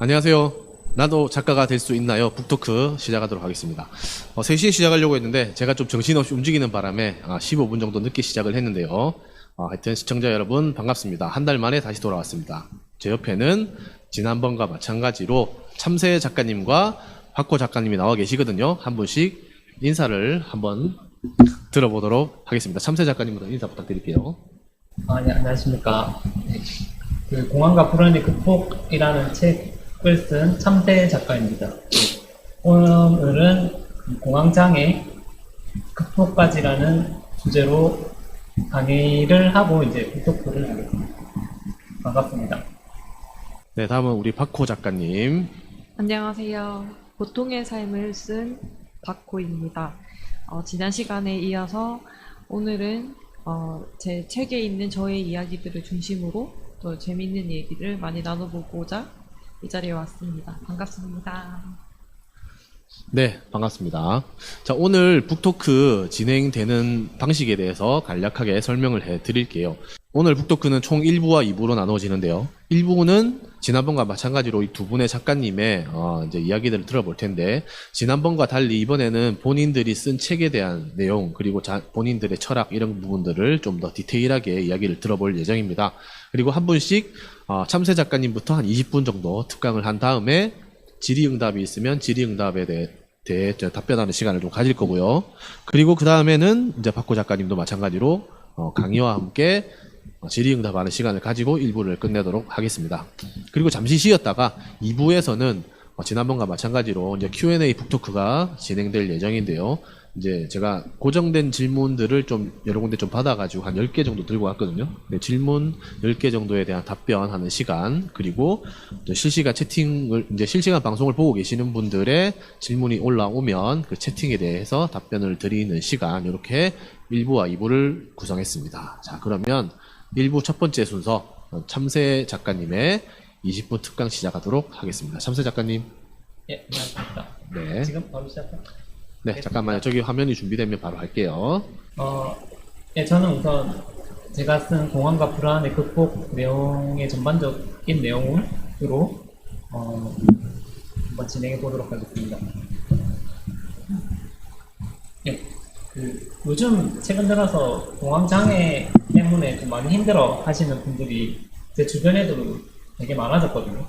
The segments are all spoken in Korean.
안녕하세요. 나도 작가가 될 수 있나요? 북토크 시작하도록 하겠습니다. 3시에 시작하려고 했는데 제가 좀 정신없이 움직이는 바람에 15분 정도 늦게 시작을 했는데요. 하여튼 시청자 여러분 반갑습니다. 한 달 만에 다시 돌아왔습니다. 제 옆에는 지난번과 마찬가지로 참새 작가님과 박호 작가님이 나와 계시거든요. 한 분씩 인사를 한번 들어보도록 하겠습니다. 참새 작가님부터 인사 부탁드릴게요. 네, 안녕하십니까. 공항과 불안의 극복이라는 책을 쓴 참새 작가입니다. 오늘은 공황장애 극복까지라는 주제로 강의를 하고 이제 북토크를 하겠습니다. 반갑습니다. 네, 다음은 우리 박호 작가님. 안녕하세요. 보통의 삶을 쓴 박호입니다. 지난 시간에 이어서 오늘은 제 책에 있는 저의 이야기들을 중심으로 또 재미있는 얘기를 많이 나눠보고자 이 자리에 왔습니다. 반갑습니다. 네, 반갑습니다. 자, 오늘 북토크 진행되는 방식에 대해서 간략하게 설명을 해 드릴게요. 오늘 북토크는 총 1부와 2부로 나눠지는데요. 1부는 지난번과 마찬가지로 이 두 분의 작가님의 이제 이야기들을 들어볼 텐데, 지난번과 달리 이번에는 본인들이 쓴 책에 대한 내용, 그리고 본인들의 철학 이런 부분들을 좀 더 디테일하게 이야기를 들어볼 예정입니다. 그리고 한 분씩 참새 작가님부터 한 20분 정도 특강을 한 다음에 질의응답이 있으면 질의응답에 대해 답변하는 시간을 좀 가질 거고요. 그리고 그 다음에는 이제 박호 작가님도 마찬가지로 강의와 함께 질의응답하는 시간을 가지고 1부를 끝내도록 하겠습니다. 그리고 잠시 쉬었다가 2부에서는 지난번과 마찬가지로 이제 Q&A 북토크가 진행될 예정인데요. 이제 제가 고정된 질문들을 좀 여러 군데 좀 받아가지고 한 10개 정도 들고 왔거든요. 네, 질문 10개 정도에 대한 답변하는 시간, 그리고 실시간 채팅을, 이제 실시간 방송을 보고 계시는 분들의 질문이 올라오면 그 채팅에 대해서 답변을 드리는 시간, 이렇게 1부와 2부를 구성했습니다. 자, 그러면 1부 첫 번째 순서, 참새 작가님의 20분 특강 시작하도록 하겠습니다. 참새 작가님. 예, 안녕하십니까. 네. 지금 바로 시작할까요? 네, 잠깐만요. 저기 화면이 준비되면 바로 할게요. 예, 저는 우선 제가 쓴 공황과 불안의 극복 내용의 전반적인 내용으로 한번 진행해 보도록 하겠습니다. 예, 요즘 최근 들어서 공황장애 때문에 좀 많이 힘들어 하시는 분들이 제 주변에도 되게 많아졌거든요.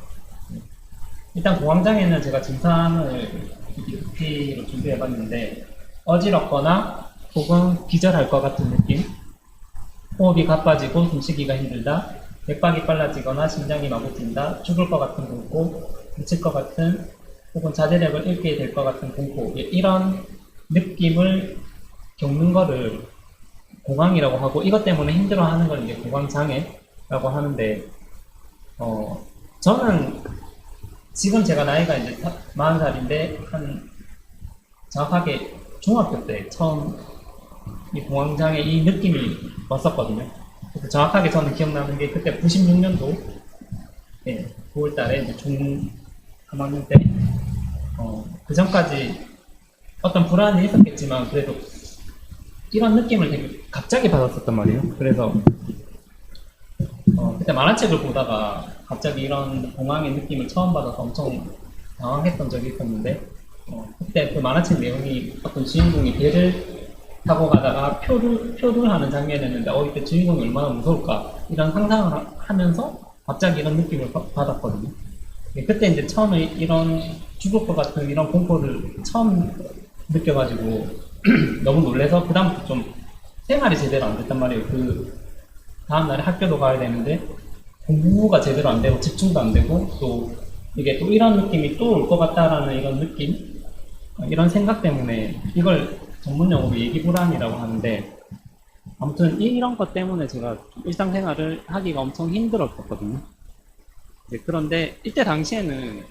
일단 공황장애는 제가 증상을 PPT로 준비해봤는데, 어지럽거나 혹은 기절할 것 같은 느낌, 호흡이 가빠지고 숨쉬기가 힘들다, 맥박이 빨라지거나 심장이 마구 뛴다, 죽을 것 같은 공포, 미칠 것 같은 혹은 자제력을 잃게 될 것 같은 공포, 이런 느낌을 겪는 거를 공황이라고 하고, 이것 때문에 힘들어하는 걸 이제 공황장애라고 하는데, 저는 지금 제가 나이가 이제 40살인데, 정확하게 중학교 때 처음 이 공황장애 이 느낌이 왔었거든요. 그래서 정확하게 저는 기억나는 게 그때 96년도 9월 달에 이제 중 3학년 때, 그 전까지 어떤 불안이 있었겠지만, 그래도 이런 느낌을 되게 갑자기 받았었단 말이에요. 그래서 그때 만화책을 보다가 갑자기 이런 공황의 느낌을 처음 받아서 엄청 당황했던 적이 있었는데, 그때 그 만화책 내용이 어떤 주인공이 배를 타고 가다가 표를 하는 장면이었는데, 이때 주인공이 얼마나 무서울까 이런 상상을 하면서 갑자기 이런 느낌을 받았거든요. 그때 이제 처음에 이런 죽을 것 같은 이런 공포를 처음 느껴가지고 너무 놀래서 그 다음부터 좀 생활이 제대로 안 됐단 말이에요. 그 다음날에 학교도 가야 되는데 공부가 제대로 안 되고 집중도 안 되고, 또 이게 또 이런 느낌이 또 올 것 같다라는 이런 느낌, 이런 생각 때문에 이걸 전문용어로 예기불안이라고 하는데, 아무튼 이런 것 때문에 제가 일상생활을 하기가 엄청 힘들었거든요. 그런데 이때 당시에는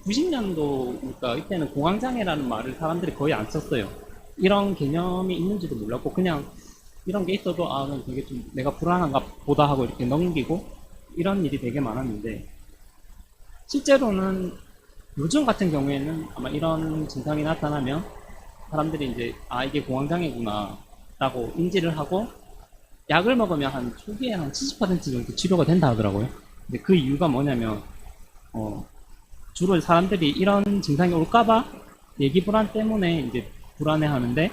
90년도, 그러니까 이때는 공황장애라는 말을 사람들이 거의 안 썼어요. 이런 개념이 있는지도 몰랐고, 그냥 이런 게 있어도 되게 좀 내가 불안한가 보다 하고 이렇게 넘기고 이런 일이 되게 많았는데, 실제로는 요즘 같은 경우에는 아마 이런 증상이 나타나면 사람들이 이제 이게 공황장애구나 라고 인지를 하고, 약을 먹으면 한 초기에 한 70% 정도 치료가 된다 하더라고요. 근데 그 이유가 뭐냐면 주로 사람들이 이런 증상이 올까봐 예기 불안 때문에 이제 불안해하는데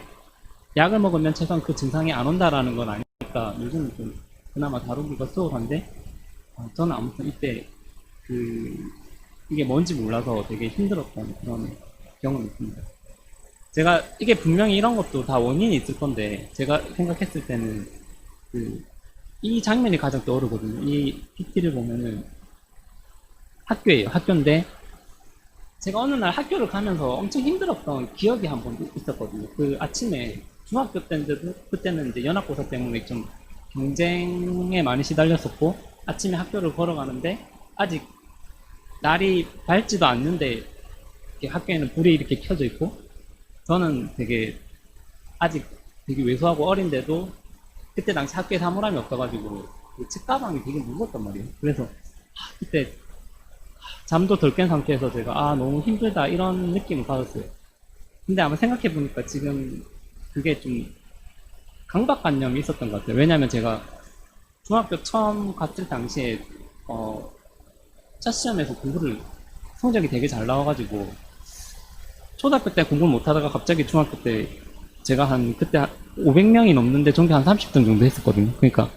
약을 먹으면 최소한 그 증상이 안 온다라는 건 아니니까 요즘 좀 그나마 다루기가 수월한데 저는 아무튼 이때 이게 뭔지 몰라서 되게 힘들었던 그런 경험이 있습니다. 제가 이게 분명히 이런 것도 다 원인이 있을 건데 제가 생각했을 때는 이 장면이 가장 떠오르거든요. 이 PT를 보면은 학교예요. 학교인데 제가 어느 날 학교를 가면서 엄청 힘들었던 기억이 한 번 있었거든요. 그 아침에 중학교 때인데도 그때는 이제 연합고사 때문에 좀 경쟁에 많이 시달렸었고 아침에 학교를 걸어가는데 아직 날이 밝지도 않는데 이렇게 학교에는 불이 이렇게 켜져 있고 저는 되게 아직 되게 왜소하고 어린데도 그때 당시 학교에 사물함이 없어가지고 그 책가방이 되게 무거웠단 말이에요. 그래서 그때 잠도 덜 깬 상태에서 제가 너무 힘들다 이런 느낌을 받았어요. 근데 아마 생각해보니까 지금 그게 좀 강박관념이 있었던 것 같아요. 왜냐면 제가 중학교 처음 갔을 당시에 첫 시험에서 성적이 되게 잘 나와가지고 초등학교 때 공부를 못하다가 갑자기 중학교 때 제가 그때 한 500명이 넘는데 전교 한 30등 정도 했었거든요. 그러니까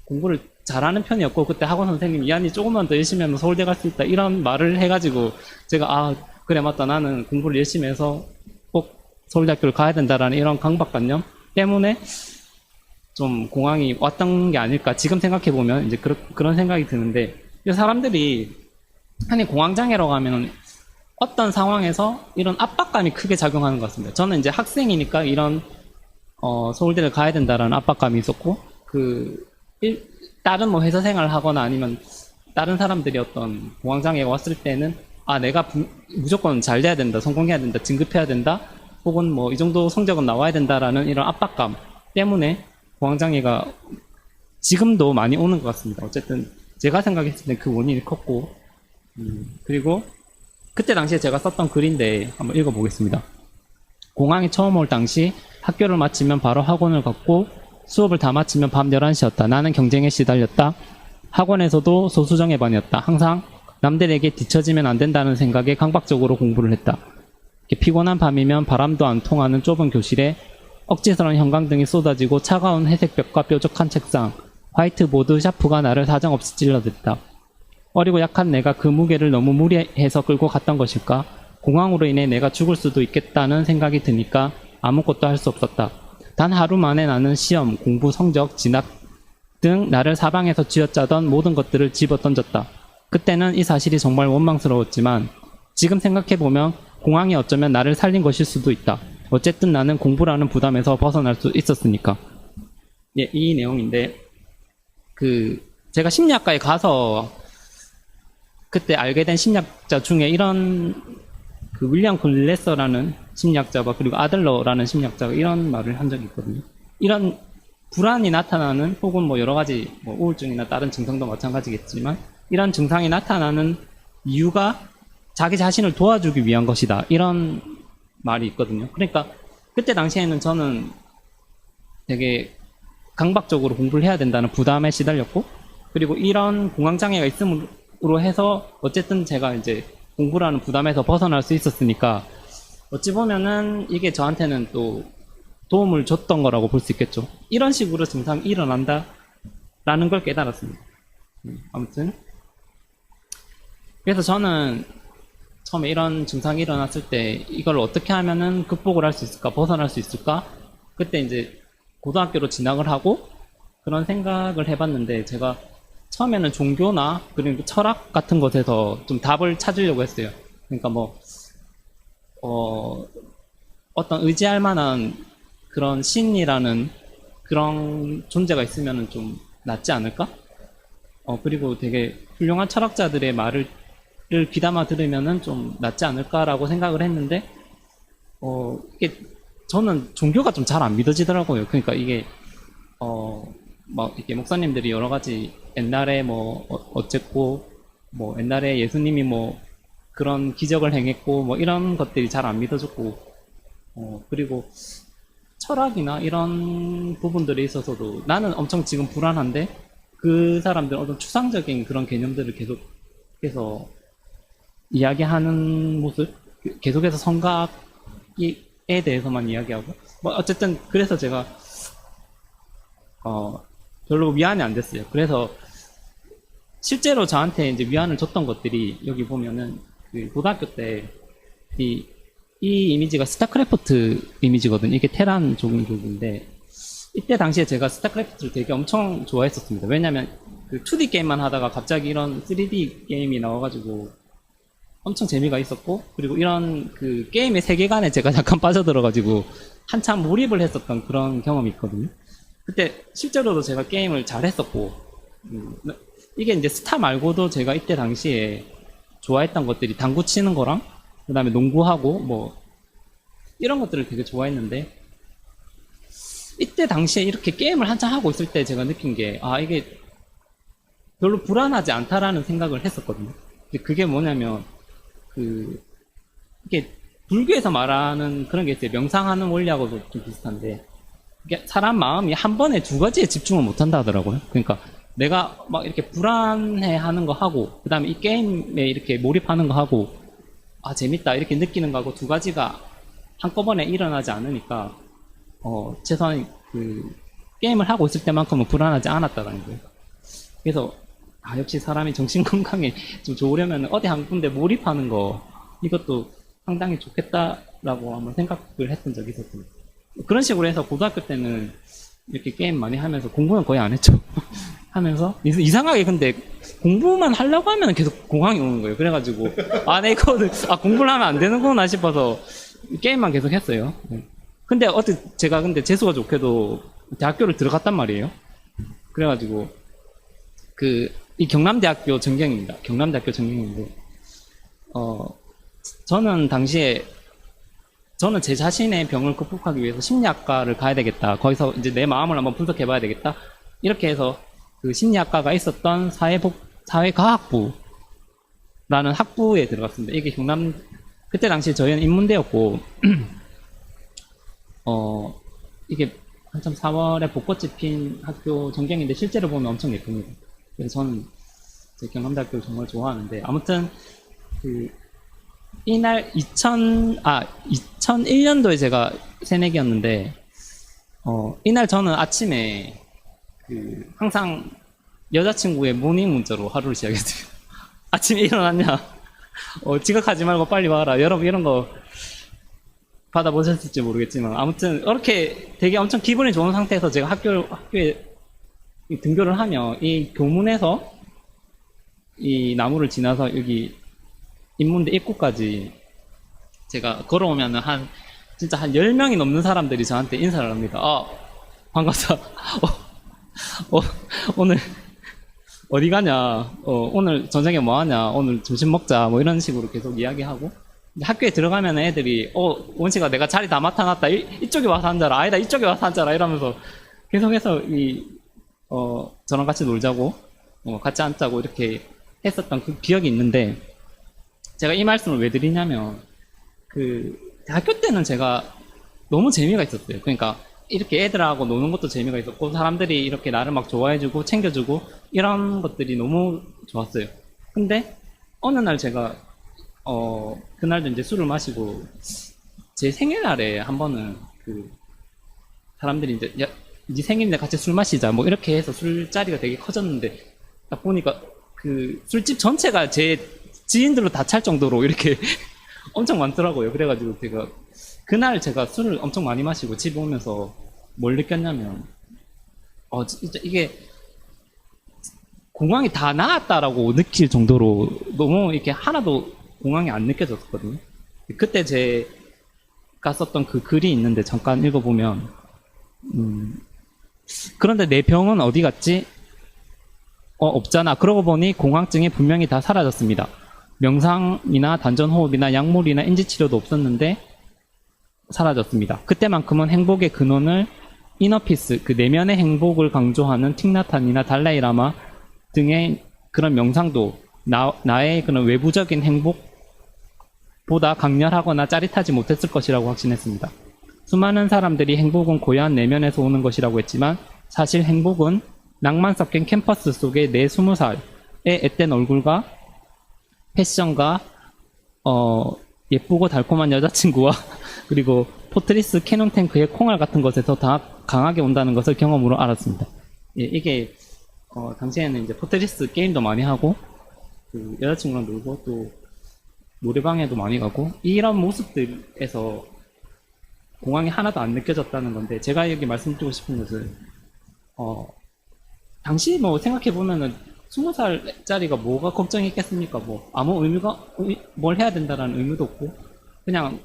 공부를 잘하는 편이었고 그때 학원 선생님이 이한이 조금만 더 열심히 하면 서울대 갈 수 있다 이런 말을 해가지고 제가 그래 맞다 나는 공부를 열심히 해서 꼭 서울대학교를 가야 된다라는 이런 강박관념 때문에 좀 공황이 왔던 게 아닐까 지금 생각해보면 이제 그런 생각이 드는데 사람들이 흔히 공황장애라고 하면 어떤 상황에서 이런 압박감이 크게 작용하는 것 같습니다. 저는 이제 학생이니까 이런 서울대를 가야 된다라는 압박감이 있었고 다른 뭐 회사 생활을 하거나 아니면 다른 사람들이 어떤 공황장애가 왔을 때는 내가 무조건 잘 돼야 된다, 성공해야 된다, 진급해야 된다, 혹은 뭐 이 정도 성적은 나와야 된다라는 이런 압박감 때문에 공황장애가 지금도 많이 오는 것 같습니다. 어쨌든 제가 생각했을 때 그 원인이 컸고 그리고 그때 당시에 제가 썼던 글인데 한번 읽어보겠습니다. 공황이 처음 올 당시 학교를 마치면 바로 학원을 갔고 수업을 다 마치면 밤 11시였다. 나는 경쟁에 시달렸다. 학원에서도 소수정예 반이었다. 항상 남들에게 뒤처지면 안 된다는 생각에 강박적으로 공부를 했다. 피곤한 밤이면 바람도 안 통하는 좁은 교실에 억지스러운 형광등이 쏟아지고 차가운 회색 벽과 뾰족한 책상, 화이트보드 샤프가 나를 사정없이 찔러댔다. 어리고 약한 내가 그 무게를 너무 무리해서 끌고 갔던 것일까? 공황으로 인해 내가 죽을 수도 있겠다는 생각이 드니까 아무것도 할 수 없었다. 단 하루 만에 나는 시험, 공부, 성적, 진학 등 나를 사방에서 쥐어짜던 모든 것들을 집어던졌다. 그때는 이 사실이 정말 원망스러웠지만 지금 생각해보면 공황이 어쩌면 나를 살린 것일 수도 있다. 어쨌든 나는 공부라는 부담에서 벗어날 수 있었으니까. 예, 이 내용인데 제가 심리학과에 가서 그때 알게 된 심리학자 중에 이런 윌리엄 글래서라는 심리학자와 그리고 아들러라는 심리학자가 이런 말을 한 적이 있거든요. 이런 불안이 나타나는 혹은 뭐 여러 가지 뭐 우울증이나 다른 증상도 마찬가지겠지만 이런 증상이 나타나는 이유가 자기 자신을 도와주기 위한 것이다. 이런 말이 있거든요. 그러니까 그때 당시에는 저는 되게 강박적으로 공부를 해야 된다는 부담에 시달렸고 그리고 이런 공황장애가 있음으로 해서 어쨌든 제가 이제 공부라는 부담에서 벗어날 수 있었으니까 어찌 보면은 이게 저한테는 또 도움을 줬던 거라고 볼 수 있겠죠. 이런 식으로 증상이 일어난다 라는 걸 깨달았습니다. 아무튼 그래서 저는 처음에 이런 증상이 일어났을 때 이걸 어떻게 하면은 극복을 할 수 있을까, 벗어날 수 있을까? 그때 이제 고등학교로 진학을 하고 그런 생각을 해봤는데 제가 처음에는 종교나 그리고 철학 같은 것에서 좀 답을 찾으려고 했어요. 그러니까 뭐 어떤 의지할 만한 그런 신이라는 그런 존재가 있으면은 좀 낫지 않을까? 그리고 되게 훌륭한 철학자들의 말을 귀담아 들으면은 좀 낫지 않을까라고 생각을 했는데 이게 저는 종교가 좀 잘 안 믿어지더라고요. 그러니까 이게 막 이렇게 목사님들이 여러 가지 옛날에 뭐 어쨌고 뭐 옛날에 예수님이 뭐 그런 기적을 행했고 뭐 이런 것들이 잘 안 믿어졌고 그리고 철학이나 이런 부분들에 있어서도 나는 엄청 지금 불안한데 그 사람들은 어떤 추상적인 그런 개념들을 계속해서 이야기하는 모습, 계속해서 성각에 대해서만 이야기하고, 뭐 어쨌든 그래서 제가 별로 위안이 안 됐어요. 그래서 실제로 저한테 이제 위안을 줬던 것들이 여기 보면은 그 고등학교 때 이 이미지가 스타크래프트 이미지거든요. 이게 테란 종족인데 이때 당시에 제가 스타크래프트를 되게 엄청 좋아했었습니다. 왜냐면 그 2D 게임만 하다가 갑자기 이런 3D 게임이 나와가지고 엄청 재미가 있었고, 그리고 이런 그 게임의 세계관에 제가 약간 빠져들어가지고 한참 몰입을 했었던 그런 경험이 있거든요. 그때 실제로도 제가 게임을 잘했었고, 이게 이제 스타 말고도 제가 이때 당시에 좋아했던 것들이 당구 치는 거랑 그 다음에 농구하고 뭐 이런 것들을 되게 좋아했는데, 이때 당시에 이렇게 게임을 한참 하고 있을 때 제가 느낀 게, 이게 별로 불안하지 않다라는 생각을 했었거든요. 근데 그게 뭐냐면 이게 불교에서 말하는 그런 게 있어요. 명상하는 원리하고도 좀 비슷한데, 이게 사람 마음이 한 번에 두 가지에 집중을 못 한다 하더라고요. 그러니까 내가 막 이렇게 불안해 하는 거 하고, 그 다음에 이 게임에 이렇게 몰입하는 거 하고, 재밌다 이렇게 느끼는 거하고 두 가지가 한꺼번에 일어나지 않으니까, 최소한 그 게임을 하고 있을 때만큼은 불안하지 않았다는 거예요. 그래서 역시 사람이 정신 건강에 좀 좋으려면 어디 한 군데 몰입하는 거, 이것도 상당히 좋겠다라고 한번 생각을 했던 적이 있었습니다. 그런 식으로 해서 고등학교 때는 이렇게 게임 많이 하면서, 공부는 거의 안 했죠. 하면서 이상하게 근데 공부만 하려고 하면 계속 공황이 오는 거예요. 그래가지고 내 이거는 공부를 하면 안 되는구나 싶어서 게임만 계속 했어요. 근데 제가 근데 재수가 좋게도 대학교를 들어갔단 말이에요. 그래가지고 이 경남대학교 전경입니다. 경남대학교 전경인데, 저는 당시에 저는 제 자신의 병을克服하기 위해서 심리학과를 가야 되겠다. 거기서 이제 내 마음을 한번 분석해봐야 되겠다. 이렇게 해서 그 심리학과가 있었던 사회과학부라는 학부에 들어갔습니다. 이게 그때 당시에 저희는 인문대였고, 이게 한참 4월에 벚꽃이 핀 학교 전경인데 실제로 보면 엄청 예쁩니다. 그래서 저는 제 경남대학교를 정말 좋아하는데, 아무튼 이날 2001년도에 제가 새내기였는데, 이날 저는 아침에 항상 여자친구의 모닝 문자로 하루를 시작했어요. 아침에 일어났냐? 지각하지 말고 빨리 와라. 여러분 이런 거 받아보셨을지 모르겠지만, 아무튼 이렇게 되게 엄청 기분이 좋은 상태에서 제가 학교에 등교를 하면, 이 교문에서 이 나무를 지나서 여기 인문대 입구까지 제가 걸어오면은 진짜 한 10명이 넘는 사람들이 저한테 인사를 합니다. 반갑다. 오늘 어디 가냐? 오늘 저녁에 뭐 하냐? 오늘 점심 먹자. 뭐 이런 식으로 계속 이야기하고, 학교에 들어가면 애들이 원식아 내가 자리 다 맡아놨다. 이쪽에 와서 앉아라. 아니다 이쪽에 와서 앉아라. 이러면서 계속해서 저랑 같이 놀자고, 같이 앉자고 이렇게 했었던 그 기억이 있는데, 제가 이 말씀을 왜 드리냐면, 대학교 때는 제가 너무 재미가 있었어요. 그러니까 이렇게 애들하고 노는 것도 재미가 있었고, 사람들이 이렇게 나를 막 좋아해주고 챙겨주고 이런 것들이 너무 좋았어요. 근데 어느 날 제가 그날도 이제 술을 마시고, 제 생일날에 한 번은 사람들이 이제 네 생일인데 같이 술 마시자 뭐 이렇게 해서 술자리가 되게 커졌는데, 딱 보니까 술집 전체가 제 지인들로 다 찰 정도로 이렇게 엄청 많더라고요. 그래가지고 그날 제가 술을 엄청 많이 마시고 집에 오면서 뭘 느꼈냐면, 진짜 이게 공황이 다 나았다라고 느낄 정도로 너무 이렇게 하나도 공황이 안 느껴졌거든요. 그때 제가 썼던 그 글이 있는데 잠깐 읽어보면, 그런데 내 병은 어디 갔지? 없잖아. 그러고 보니 공황증이 분명히 다 사라졌습니다. 명상이나 단전호흡이나 약물이나 인지치료도 없었는데 사라졌습니다. 그때만큼은 행복의 근원을 이너피스, 내면의 행복을 강조하는 틱나탄이나 달라이라마 등의 그런 명상도 나의 그런 외부적인 행복보다 강렬하거나 짜릿하지 못했을 것이라고 확신했습니다. 수많은 사람들이 행복은 고요한 내면에서 오는 것이라고 했지만, 사실 행복은 낭만 섞인 캠퍼스 속의 내 20살의 앳된 얼굴과 패션과 예쁘고 달콤한 여자친구와 그리고 포트리스 캐논 탱크의 콩알 같은 것에서 강하게 온다는 것을 경험으로 알았습니다. 예, 이게 당시에는 이제 포트리스 게임도 많이 하고 그 여자친구랑 놀고 또 노래방에도 많이 가고 이런 모습들에서 공황이 하나도 안 느껴졌다는 건데, 제가 여기 말씀드리고 싶은 것은 당시 뭐 생각해 보면은 20살짜리가 뭐가 걱정했겠습니까? 뭐 아무 뭘 해야 된다라는 의무도 없고 그냥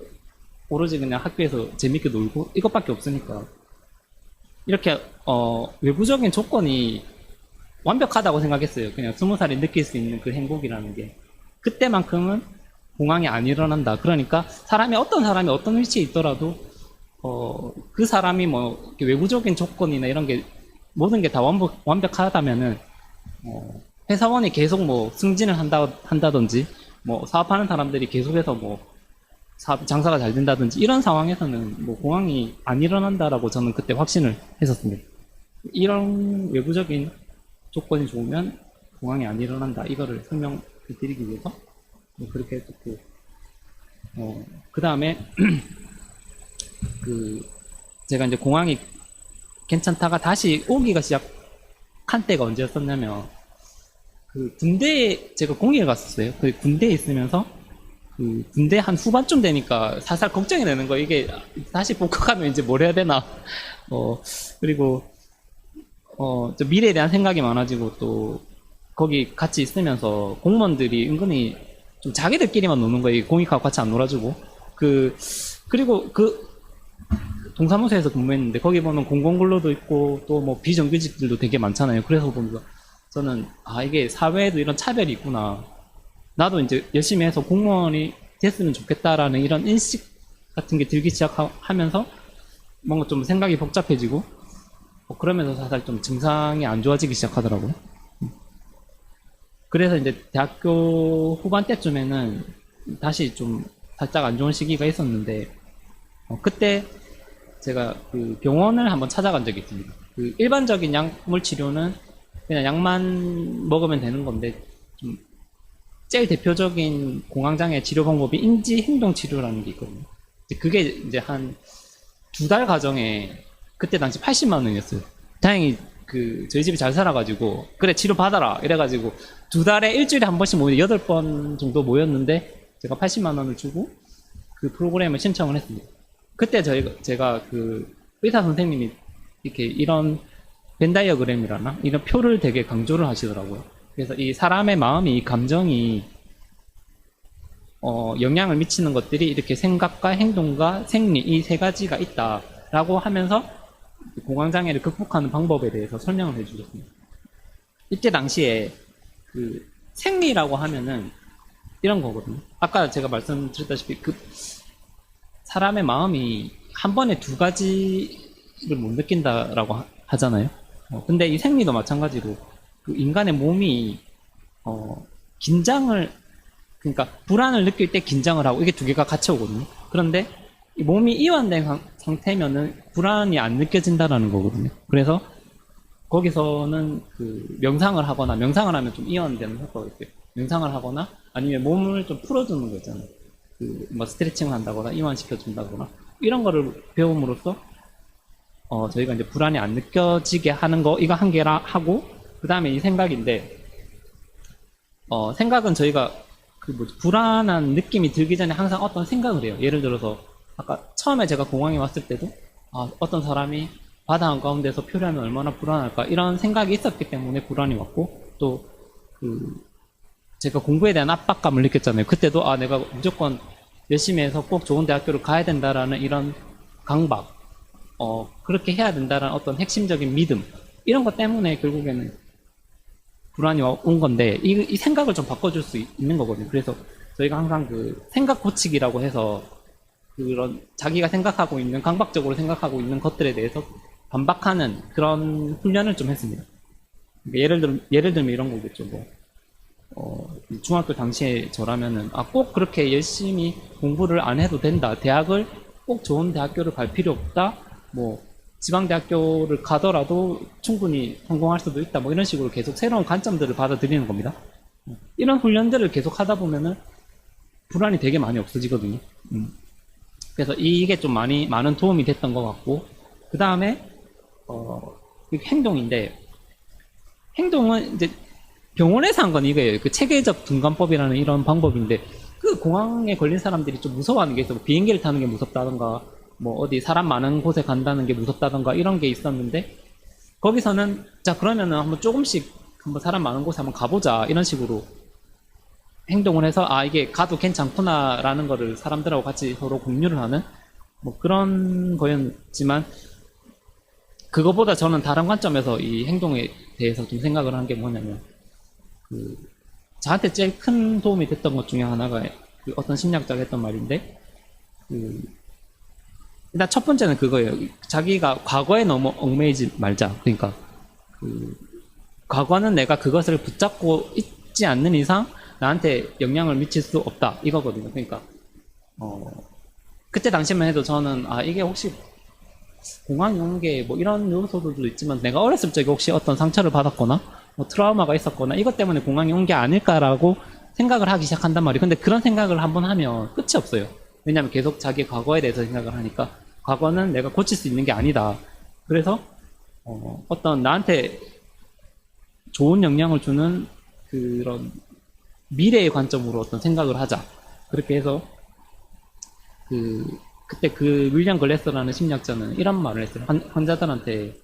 오로지 그냥 학교에서 재밌게 놀고 이것밖에 없으니까, 이렇게 외부적인 조건이 완벽하다고 생각했어요. 그냥 20살이 느낄 수 있는 그 행복이라는 게 그때만큼은 공황이 안 일어난다. 그러니까 어떤 사람이 어떤 위치에 있더라도 그 사람이 뭐 이렇게 외부적인 조건이나 이런 게 모든 게 다 완벽하다면은 회사원이 계속 뭐 승진을 한다든지 뭐 사업하는 사람들이 계속해서 뭐 장사가 잘 된다든지 이런 상황에서는 뭐 공황이 안 일어난다라고 저는 그때 확신을 했었습니다. 이런 외부적인 조건이 좋으면 공황이 안 일어난다. 이거를 설명을 드리기 위해서 그렇게 했었고, 그 다음에 제가 이제 공황이 괜찮다가 다시 오기가 시작한 때가 언제였었냐면, 군대에 제가 공익을 갔었어요. 군대에 있으면서 군대 한 후반쯤 되니까 살살 걱정이 되는 거. 이게 다시 복학하면 이제 뭘 해야 되나. 그리고 저 미래에 대한 생각이 많아지고, 또 거기 같이 있으면서 공무원들이 은근히 좀 자기들끼리만 노는 거예요. 공익하고 같이 안 놀아주고. 그리고 동사무소에서 근무했는데 거기 보면 공공근로도 있고 또 뭐 비정규직들도 되게 많잖아요. 그래서 보면서 저는 이게 사회에도 이런 차별이 있구나. 나도 이제 열심히 해서 공무원이 됐으면 좋겠다라는 이런 인식 같은 게 들기 시작하면서 뭔가 좀 생각이 복잡해지고, 그러면서 사실 좀 증상이 안 좋아지기 시작하더라고요. 그래서 이제 대학교 후반 때쯤에는 다시 좀 살짝 안 좋은 시기가 있었는데, 그때 제가 병원을 한번 찾아간 적이 있습니다. 일반적인 약물 치료는 그냥 약만 먹으면 되는 건데, 좀 제일 대표적인 공황장애 치료 방법이 인지행동 치료라는 게 있거든요. 그게 이제 한 2달 과정에 그때 당시 80만 원이었어요. 다행히 저희 집이 잘 살아가지고 그래 치료 받아라 이래가지고 2달에 일주일에 한 번씩 모이는데 8번 정도 모였는데 제가 80만 원을 주고 그 프로그램을 신청을 했습니다. 그때 제가 의사 선생님이 이렇게 이런 벤 다이어그램이라나 이런 표를 되게 강조를 하시더라고요. 그래서 이 사람의 마음이, 이 감정이 영향을 미치는 것들이 이렇게 생각과 행동과 생리 이 3가지가 있다라고 하면서 공황장애를 극복하는 방법에 대해서 설명을 해주셨습니다. 이때 당시에 생리라고 하면은 이런 거거든요. 아까 제가 말씀드렸다시피 사람의 마음이 한 번에 2가지를 못 느낀다라고 하잖아요. 근데 이 생리도 마찬가지로 인간의 몸이 그러니까 불안을 느낄 때 긴장을 하고 이게 2개가 같이 오거든요. 그런데 이 몸이 이완된 상태면은 불안이 안 느껴진다라는 거거든요. 그래서 거기서는 명상을 하면 좀 이완되는 효과가 있어요. 명상을 하거나 아니면 몸을 좀 풀어주는 거 있잖아요. 뭐 스트레칭을 한다거나 이완시켜준다거나 이런 거를 배움으로써 저희가 이제 불안이 안 느껴지게 하는 거, 이거 한 개라 하고, 그 다음에 이 생각인데, 생각은 저희가 불안한 느낌이 들기 전에 항상 어떤 생각을 해요. 예를 들어서 아까 처음에 제가 공항에 왔을 때도 어떤 사람이 바다 한가운데서 표류하면 얼마나 불안할까 이런 생각이 있었기 때문에 불안이 왔고, 또 제가 공부에 대한 압박감을 느꼈잖아요. 그때도 내가 무조건 열심히 해서 꼭 좋은 대학교를 가야 된다라는 이런 강박, 그렇게 해야 된다라는 어떤 핵심적인 믿음, 이런 것 때문에 결국에는 불안이 온 건데, 이 생각을 좀 바꿔줄 수 있는 거거든요. 그래서 저희가 항상 생각 고치기라고 해서 그런 자기가 생각하고 있는, 강박적으로 생각하고 있는 것들에 대해서 반박하는 그런 훈련을 좀 했습니다. 예를 들면 이런 거겠죠. 중학교 당시에 저라면은 꼭 그렇게 열심히 공부를 안 해도 된다. 대학을 꼭 좋은 대학교를 갈 필요 없다. 지방대학교를 가더라도 충분히 성공할 수도 있다. 이런 식으로 계속 새로운 관점들을 받아들이는 겁니다. 이런 훈련들을 계속 하다 보면은 불안이 되게 많이 없어지거든요. 그래서 이게 좀 많은 도움이 됐던 것 같고, 그 다음에 행동인데, 행동은 이제 병원에서 한 건 이거예요. 그 체계적 둔감법이라는 이런 방법인데, 그 공황에 걸린 사람들이 좀 무서워하는 게 있어. 뭐 비행기를 타는 게 무섭다던가, 뭐 어디 사람 많은 곳에 간다는 게 무섭다던가 이런 게 있었는데, 거기서는 자 그러면은 한번 조금씩 한번 사람 많은 곳에 한번 가보자 이런 식으로 행동을 해서 아 이게 가도 괜찮구나라는 거를 사람들하고 같이 서로 공유를 하는 뭐 그런 거였지만, 그거보다 저는 다른 관점에서 이 행동에 대해서 좀 생각을 한 게 뭐냐면, 저한테 제일 큰 도움이 됐던 것 중에 하나가 그 어떤 심리학자가 했던 말인데, 일단 첫 번째는 그거예요. 자기가 과거에 너무 얽매이지 말자. 그러니까 과거는 내가 그것을 붙잡고 있지 않는 이상 나한테 영향을 미칠 수 없다 이거거든요. 그러니까 그때 당시만 해도 저는 아 이게 혹시 공황이 오는 게 뭐 이런 요소들도 있지만 내가 어렸을 적에 혹시 어떤 상처를 받았거나 뭐 트라우마가 있었거나 이것 때문에 공황이 온 게 아닐까라고 생각을 하기 시작한단 말이에요. 근데 그런 생각을 한번 하면 끝이 없어요. 왜냐하면 계속 자기 과거에 대해서 생각을 하니까 과거는 내가 고칠 수 있는 게 아니다. 그래서 어떤 나한테 좋은 영향을 주는 그런 미래의 관점으로 어떤 생각을 하자. 그렇게 해서 그때 그 윌리엄 글래서라는 심리학자는 이런 말을 했어요. 환자들한테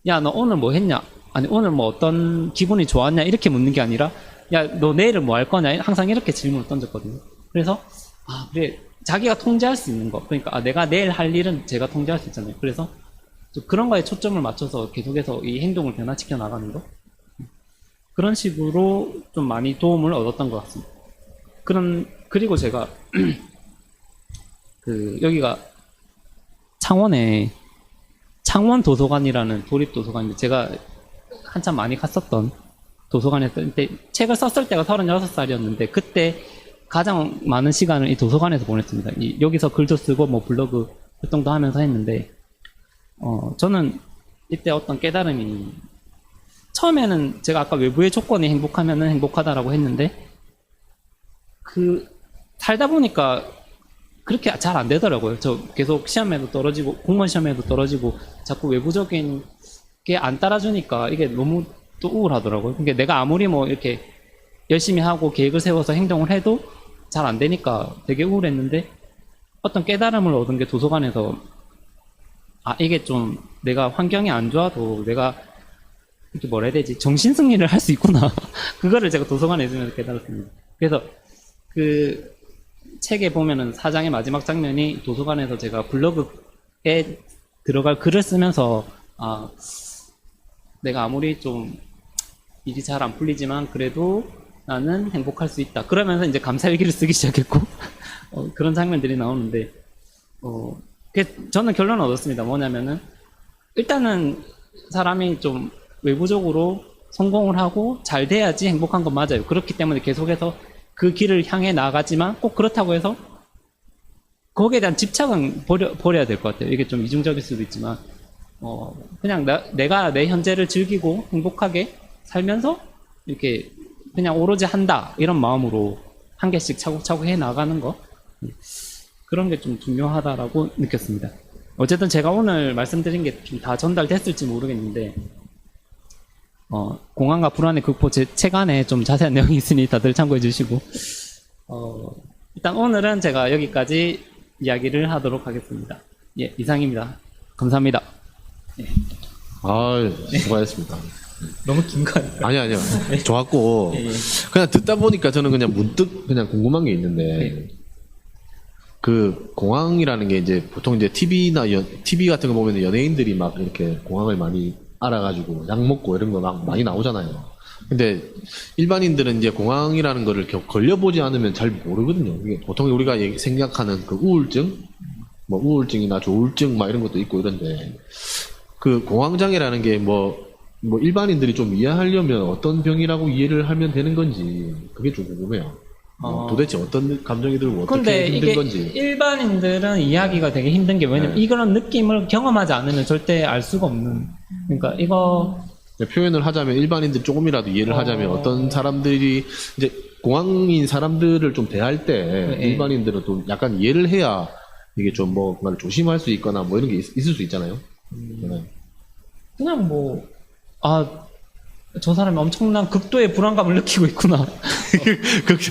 야 너 오늘 뭐 했냐? 아니 오늘 뭐 어떤 기분이 좋았냐? 이렇게 묻는 게 아니라 야 너 내일은 뭐 할 거냐? 항상 이렇게 질문을 던졌거든요. 그래서 아 그래 자기가 통제할 수 있는 거, 그러니까 아, 내가 내일 할 일은 제가 통제할 수 있잖아요. 그래서 좀 그런 거에 초점을 맞춰서 계속해서 이 행동을 변화시켜 나가는 거, 그런 식으로 좀 많이 도움을 얻었던 것 같습니다. 그리고 제가 여기가 창원에 창원 도서관이라는 도립 도서관인데, 제가 한참 많이 갔었던 도서관에서 책을 썼을 때가 36살이었는데 그때 가장 많은 시간을 이 도서관에서 보냈습니다. 여기서 글도 쓰고 뭐 블로그 활동도 하면서 했는데, 저는 이때 어떤 깨달음이, 처음에는 제가 아까 외부의 조건이 행복하면은 행복하다라고 했는데, 살다 보니까 그렇게 잘 안 되더라고요. 저 계속 시험에도 떨어지고, 공무원 시험에도 떨어지고, 자꾸 외부적인 게 안 따라주니까 이게 너무 또 우울하더라고요. 그러니까 내가 아무리 뭐 이렇게 열심히 하고 계획을 세워서 행동을 해도 잘 안 되니까 되게 우울했는데, 어떤 깨달음을 얻은 게 도서관에서 아 이게 좀 내가 환경이 안 좋아도 내가 이렇게 뭐라 해야 되지, 정신승리를 할 수 있구나. 그거를 제가 도서관에 있으면서 깨달았습니다. 그래서 그 책에 보면은 4장의 마지막 장면이 도서관에서 제가 블로그에 들어갈 글을 쓰면서 아 내가 아무리 좀 일이 잘 안 풀리지만 그래도 나는 행복할 수 있다. 그러면서 이제 감사일기를 쓰기 시작했고 그런 장면들이 나오는데 저는 결론을 얻었습니다. 뭐냐면은 일단은 사람이 좀 외부적으로 성공을 하고 잘 돼야지 행복한 건 맞아요. 그렇기 때문에 계속해서 그 길을 향해 나가지만 꼭 그렇다고 해서 거기에 대한 집착은 버려야 될 것 같아요. 이게 좀 이중적일 수도 있지만 그냥 내가 내 현재를 즐기고 행복하게 살면서 이렇게 그냥 오로지 한다 이런 마음으로 한 개씩 차곡차곡 해 나가는 거, 그런 게 좀 중요하다라고 느꼈습니다. 어쨌든 제가 오늘 말씀드린 게 좀 다 전달됐을지 모르겠는데 공황과 불안의 극복 제 책 안에 좀 자세한 내용이 있으니 다들 참고해 주시고 일단 오늘은 제가 여기까지 이야기를 하도록 하겠습니다. 예, 이상입니다. 감사합니다. 예. 아, 수고하셨습니다. 너무 긴 거 아닐까요? 아니요. 좋았고, 예, 예. 그냥 듣다 보니까 저는 그냥 문득 그냥 궁금한 게 있는데, 네. 그 공황이라는 게 이제 보통 이제 TV 같은 거 보면 연예인들이 막 이렇게 공황을 많이 알아가지고 약 먹고 이런 거 막 많이 나오잖아요. 근데 일반인들은 이제 공황이라는 거를 걸려보지 않으면 잘 모르거든요. 이게 보통 우리가 생각하는 그 우울증, 뭐 우울증이나 조울증 막 이런 것도 있고 이런데, 그 공황장애라는 게 뭐 일반인들이 좀 이해하려면 어떤 병이라고 이해를 하면 되는 건지 그게 좀 궁금해요. 도대체 어떤 감정이 들고 어떻게 근데 힘든 이게 건지. 일반인들은 이해하기가 되게 힘든 게 왜냐면 네. 이런 느낌을 경험하지 않으면 절대 알 수가 없는. 그러니까 이거 표현을 하자면 일반인들 조금이라도 이해를 하자면 어떤 사람들이 이제 공항인 사람들을 좀 대할 때 네. 일반인들은 또 약간 이해를 해야 이게 좀 뭔가를 조심할 수 있거나 뭐 이런 게 있을 수 있잖아요. 네. 그냥 뭐, 아, 저 사람이 엄청난 극도의 불안감을 느끼고 있구나.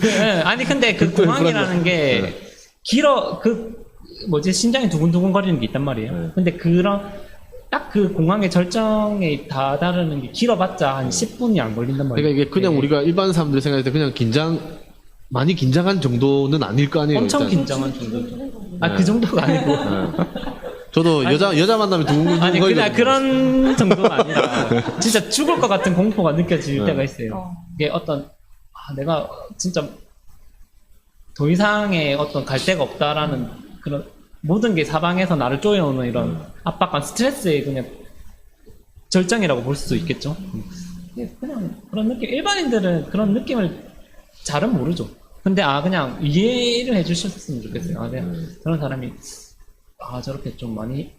네, 아니, 근데 그 극도의 공항이라는 불안감. 게, 심장이 두근두근 거리는 게 있단 말이에요. 네. 근데 딱 그 공항의 절정에 다다르는 게 길어봤자 한 10분이 안 걸린단 말이에요. 그러니까 이게 그냥 네. 우리가 일반 사람들이 생각할 때 그냥 많이 긴장한 정도는 아닐 거 아니에요. 엄청 일단. 긴장한 정도죠. 아, 네. 그 정도가 아니고. 네. 저도 여자 만나면 두근두근 아니, 거리거든요. 그냥 그런 정도가 아니라, 진짜 죽을 것 같은 공포가 느껴질 네. 때가 있어요. 이게 내가 진짜 더 이상의 어떤 갈 데가 없다라는 그런 모든 게 사방에서 나를 쪼여오는 이런 압박감, 스트레스의 그냥 절정이라고 볼 수도 있겠죠. 그냥 그런 느낌, 일반인들은 그런 느낌을 잘은 모르죠. 근데 그냥 이해를 해주셨으면 좋겠어요. 내가 그런 사람이 저렇게 좀 많이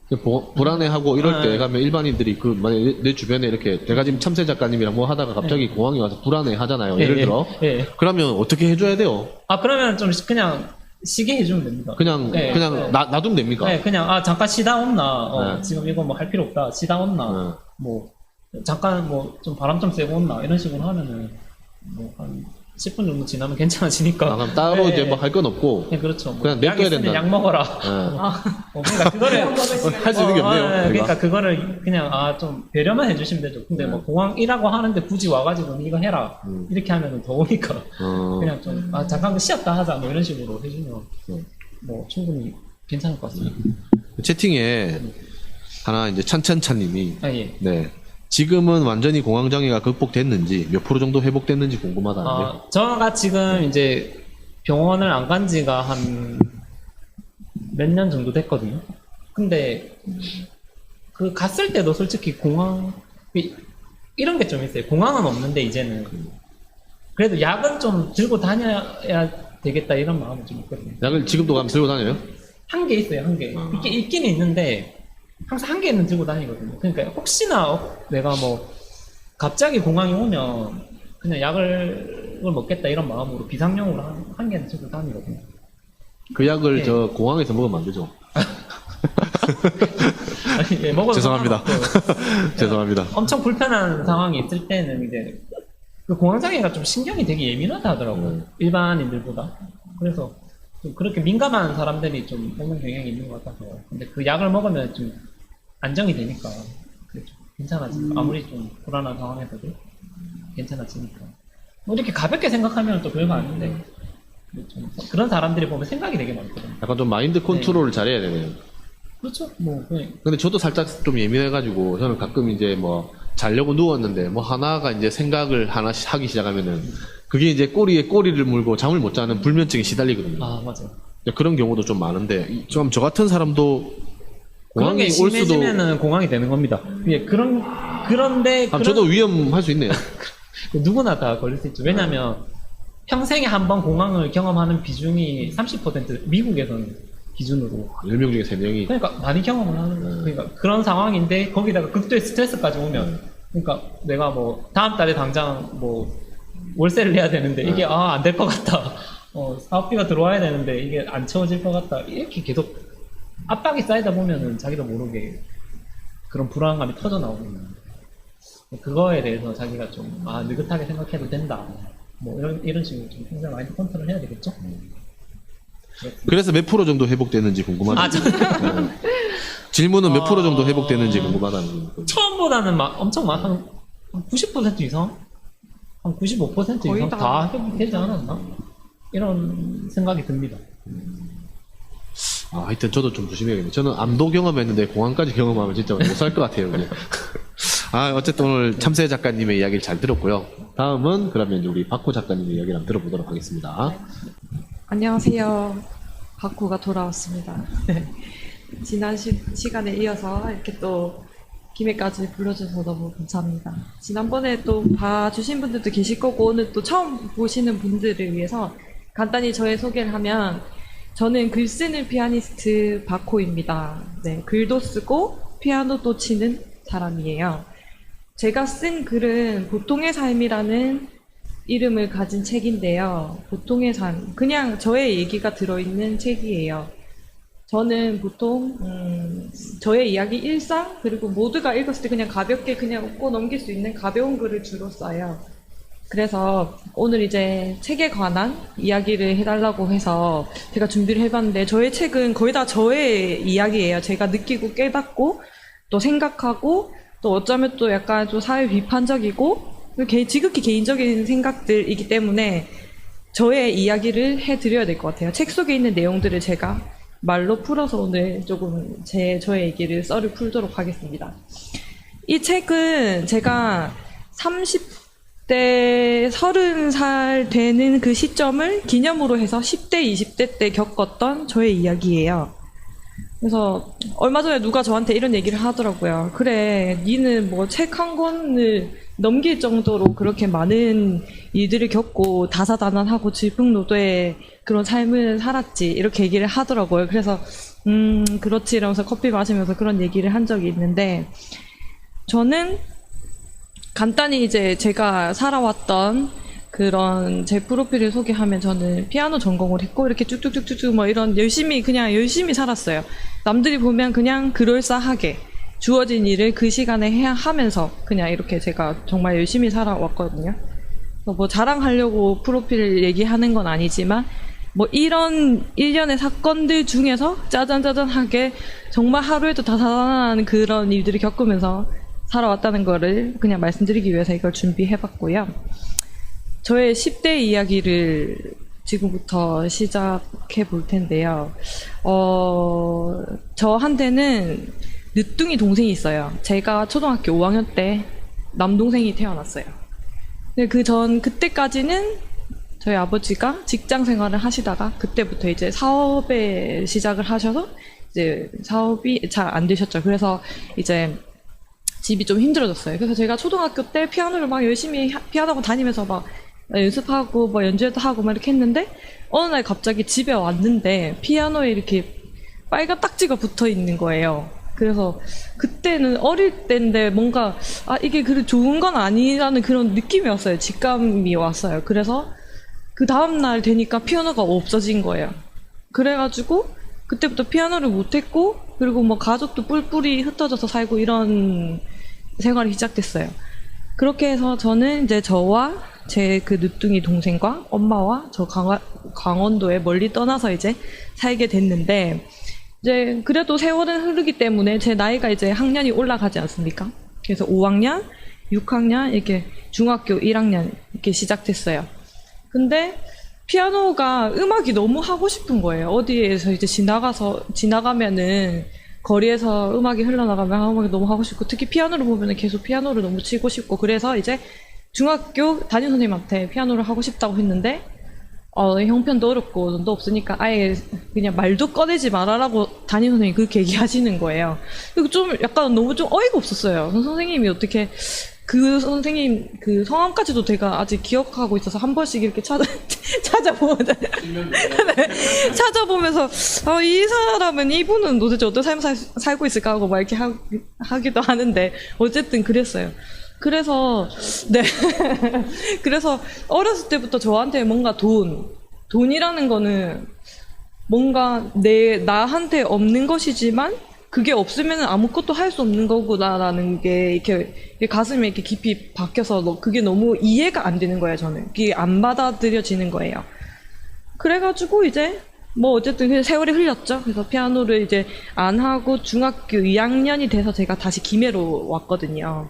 불안해하고 이럴 때 네. 가면 일반인들이 만약에 내 주변에 이렇게 내가 지금 참새 작가님이랑 뭐 하다가 갑자기 공항에 와서 불안해 하잖아요. 예를 들어. 예. 그러면 어떻게 해줘야 돼요? 그러면 좀 그냥 쉬게 해주면 됩니다. 그냥 네. 놔두면 됩니까? 네, 그냥 잠깐 쉬다 온나. 네. 지금 이거 뭐 할 필요 없다. 쉬다 온나. 뭐 잠깐 뭐 좀 바람 좀 쐬고 온나. 이런 식으로 하면은 뭐 한 10분 정도 지나면 괜찮아지니까. 그럼 따로 네. 이제 뭐 할 건 없고 네, 그렇죠. 뭐 그냥 약 냅둬야 있으면 된다. 약 먹어라. 네. 그러니까 그거를 할 수 있는 게 없네요. 우리가. 그러니까 그거를 그냥 좀 배려만 해주시면 되죠. 근데 뭐 공항이라고 하는데 굳이 와가지고 이거 해라 이렇게 하면은 더우니까 그냥 좀 잠깐 쉬었다 하자 뭐 이런 식으로 해주면 뭐 충분히 괜찮을 것 같습니다. 채팅에 하나 이제 찬찬찬님이 예. 네. 지금은 완전히 공황 장애가 극복됐는지 몇 프로 정도 회복됐는지 궁금하다는데. 저가 지금 이제 병원을 안 간 지가 한 몇 년 정도 됐거든요. 근데 그 갔을 때도 솔직히 이런 게 좀 있어요. 공황은 없는데 이제는 그래도 약은 좀 들고 다녀야 되겠다 이런 마음이 좀 있거든요. 약을 지금도 가면 들고 다녀요? 한 개 있어요, 한 개. 있긴 있는데 항상 한 개는 들고 다니거든요. 그러니까 혹시나 내가 뭐 갑자기 공황이 오면 그냥 약을 먹겠다 이런 마음으로 비상용으로 한 개는 들고 다니거든요. 그 약을 네. 저 공항에서 먹으면 안 되죠. 아니, 예, 먹어도 죄송합니다. 상관없고. 죄송합니다. 엄청 불편한 상황이 있을 때는 이제 그 공황장애가 좀 신경이 되게 예민하다 하더라고요. 일반인들보다. 그래서 좀 그렇게 민감한 사람들이 좀 먹는 경향이 있는 것 같아서. 근데 그 약을 먹으면 좀 안정이 되니까 그게 좀 괜찮아지니까. 아무리 좀 불안한 상황에서도 괜찮아지니까. 뭐 이렇게 가볍게 생각하면 또 별거 아닌데 좀 그런 사람들이 보면 생각이 되게 많거든요. 약간 좀 마인드 컨트롤을 잘해야 되네요. 그렇죠. 뭐 그냥 근데 저도 살짝 좀 예민해가지고 저는 가끔 이제 뭐 자려고 누웠는데 뭐 하나가 이제 생각을 하나씩 하기 시작하면은 그게 이제 꼬리에 꼬리를 물고 잠을 못 자는 불면증에 시달리거든요. 맞아요. 그런 경우도 좀 많은데 좀 저 같은 사람도 그런 게 공황이 올 수도 심해지면은 공황이 되는 겁니다. 예, 그런데 저도 위험할 수 있네요. 누구나 다 걸릴 수 있죠. 왜냐면 평생에 한 번 공황을 경험하는 비중이 30% 미국에서는 기준으로 10명 중에 3명이 그러니까 많이 경험을 하는 거예요. 그러니까 그런 상황인데 거기다가 극도의 스트레스까지 오면 그러니까 내가 뭐 다음 달에 당장 뭐 월세를 내야 되는데 이게 안 될 것 같다. 사업비가 들어와야 되는데 이게 안 채워질 것 같다. 이렇게 계속 압박이 쌓이다 보면은 자기도 모르게 그런 불안감이 터져 나오거든요. 그거에 대해서 자기가 좀 느긋하게 생각해도 된다. 뭐 이런 식으로 좀 평소에 마인드 컨트롤 해야 되겠죠? 그래서 몇 프로 정도 회복되는지 궁금하다. 질문은 몇 프로 정도 회복되는지 궁금하다는 거예요. 처음보다는 엄청 한 90% 이상? 한 95% 거의 이상 다 다 회복되지 않았나? 이런 생각이 듭니다. 하여튼 저도 좀 조심해야겠네요. 저는 암도 경험했는데 공황까지 경험하면 진짜 못 살 것 같아요. 그냥. 어쨌든 오늘 참새 작가님의 이야기를 잘 들었고요. 다음은 그러면 이제 우리 박호 작가님의 이야기를 한번 들어보도록 하겠습니다. 안녕하세요. 박호가 돌아왔습니다. 지난 시간에 이어서 이렇게 또 기회까지 불러주셔서 너무 감사합니다. 지난번에 또 봐주신 분들도 계실 거고 오늘 또 처음 보시는 분들을 위해서 간단히 저의 소개를 하면 저는 글 쓰는 피아니스트 박호입니다. 네, 글도 쓰고 피아노도 치는 사람이에요. 제가 쓴 글은 보통의 삶이라는 이름을 가진 책인데요. 보통의 삶. 그냥 저의 얘기가 들어있는 책이에요. 저는 보통 저의 이야기 일상 그리고 모두가 읽었을 때 그냥 가볍게 그냥 웃고 넘길 수 있는 가벼운 글을 주로 써요. 그래서 오늘 이제 책에 관한 이야기를 해달라고 해서 제가 준비를 해봤는데 저의 책은 거의 다 저의 이야기예요. 제가 느끼고 깨닫고 또 생각하고 또 어쩌면 또 약간 좀 사회 비판적이고 지극히 개인적인 생각들이기 때문에 저의 이야기를 해드려야 될 것 같아요. 책 속에 있는 내용들을 제가 말로 풀어서 오늘 조금 저의 얘기를 썰을 풀도록 하겠습니다. 이 책은 제가 30대 30살 되는 그 시점을 기념으로 해서 10대 20대 때 겪었던 저의 이야기예요. 그래서 얼마 전에 누가 저한테 이런 얘기를 하더라고요. 그래, 니는 뭐 책 한 권을 넘길 정도로 그렇게 많은 일들을 겪고 다사다난하고 질풍노도의 그런 삶을 살았지, 이렇게 얘기를 하더라고요. 그래서 그렇지 이러면서 커피 마시면서 그런 얘기를 한 적이 있는데, 저는 간단히 이제 제가 살아왔던 그런 제 프로필을 소개하면 저는 피아노 전공을 했고 이렇게 쭉쭉쭉쭉 뭐 이런 그냥 열심히 살았어요. 남들이 보면 그냥 그럴싸하게 주어진 일을 그 시간에 해야 하면서 그냥 이렇게 제가 정말 열심히 살아왔거든요. 뭐 자랑하려고 프로필을 얘기하는 건 아니지만 뭐 이런 일련의 사건들 중에서 짜잔짜잔하게 정말 하루에도 다사다난 그런 일들을 겪으면서 살아왔다는 거를 그냥 말씀드리기 위해서 이걸 준비해봤고요. 저의 10대 이야기를 지금부터 시작해 볼 텐데요. 저한테는 늦둥이 동생이 있어요. 제가 초등학교 5학년 때 남동생이 태어났어요. 근데 그때까지는 저희 아버지가 직장 생활을 하시다가 그때부터 이제 사업에 시작을 하셔서 이제 사업이 잘 안 되셨죠. 그래서 이제 집이 좀 힘들어졌어요. 그래서 제가 초등학교 때 피아노를 막 열심히 피아노 다니면서 막 연습하고 뭐 연주회도 하고 막 이렇게 했는데 어느 날 갑자기 집에 왔는데 피아노에 이렇게 빨간 딱지가 붙어 있는 거예요. 그래서 그때는 어릴 때인데 뭔가 이게 그래 좋은 건 아니라는 그런 느낌이 왔어요. 직감이 왔어요. 그래서 그 다음날 되니까 피아노가 없어진 거예요. 그래가지고 그때부터 피아노를 못했고 그리고 뭐 가족도 뿔뿔이 흩어져서 살고 이런 생활이 시작됐어요. 그렇게 해서 저는 이제 저와 제 그 늦둥이 동생과 엄마와 저 강원도에 멀리 떠나서 이제 살게 됐는데 이제 그래도 세월은 흐르기 때문에 제 나이가 이제 학년이 올라가지 않습니까? 그래서 5학년, 6학년 이렇게 중학교 1학년 이렇게 시작됐어요. 근데 피아노가 음악이 너무 하고 싶은 거예요. 어디에서 이제 지나가면은 거리에서 음악이 흘러나가면 음악이 너무 하고 싶고 특히 피아노를 보면은 계속 피아노를 너무 치고 싶고 그래서 이제 중학교 담임 선생님한테 피아노를 하고 싶다고 했는데 형편도 어렵고 돈도 없으니까 아예 그냥 말도 꺼내지 말아라고 담임 선생님이 그렇게 얘기하시는 거예요. 그리고 좀 약간 너무 좀 어이가 없었어요. 선생님이 어떻게 그 선생님 그 성함까지도 제가 아직 기억하고 있어서 한 번씩 이렇게 찾아보면서 이 사람은 이분은 도대체 어떤 삶을 살고 있을까 하고 막 이렇게 하기도 하는데 어쨌든 그랬어요. 그래서 네 그래서 어렸을 때부터 저한테 뭔가 돈이라는 거는 뭔가 나한테 없는 것이지만 그게 없으면 아무것도 할 수 없는 거구나라는 게 이렇게 가슴에 이렇게 깊이 박혀서 그게 너무 이해가 안 되는 거예요. 저는 그게 안 받아들여지는 거예요. 그래가지고 이제 뭐 어쨌든 세월이 흘렸죠. 그래서 피아노를 이제 안 하고 중학교 2학년이 돼서 제가 다시 김해로 왔거든요.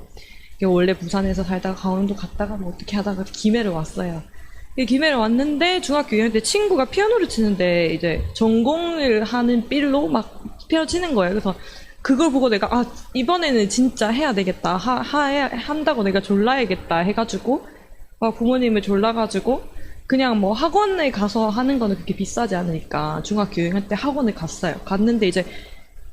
원래 부산에서 살다가 강원도 갔다가 뭐 어떻게 하다가 김해를 왔어요. 김해를 왔는데 중학교 2학년 때 친구가 피아노를 치는데 이제 전공을 하는 필로 막 피아노 치는 거예요. 그래서 그걸 보고 내가 이번에는 진짜 해야 되겠다. 한다고 내가 졸라야겠다 해가지고 부모님을 졸라가지고 그냥 뭐 학원에 가서 하는 거는 그렇게 비싸지 않으니까 중학교 6학년 때 학원을 갔어요. 갔는데 이제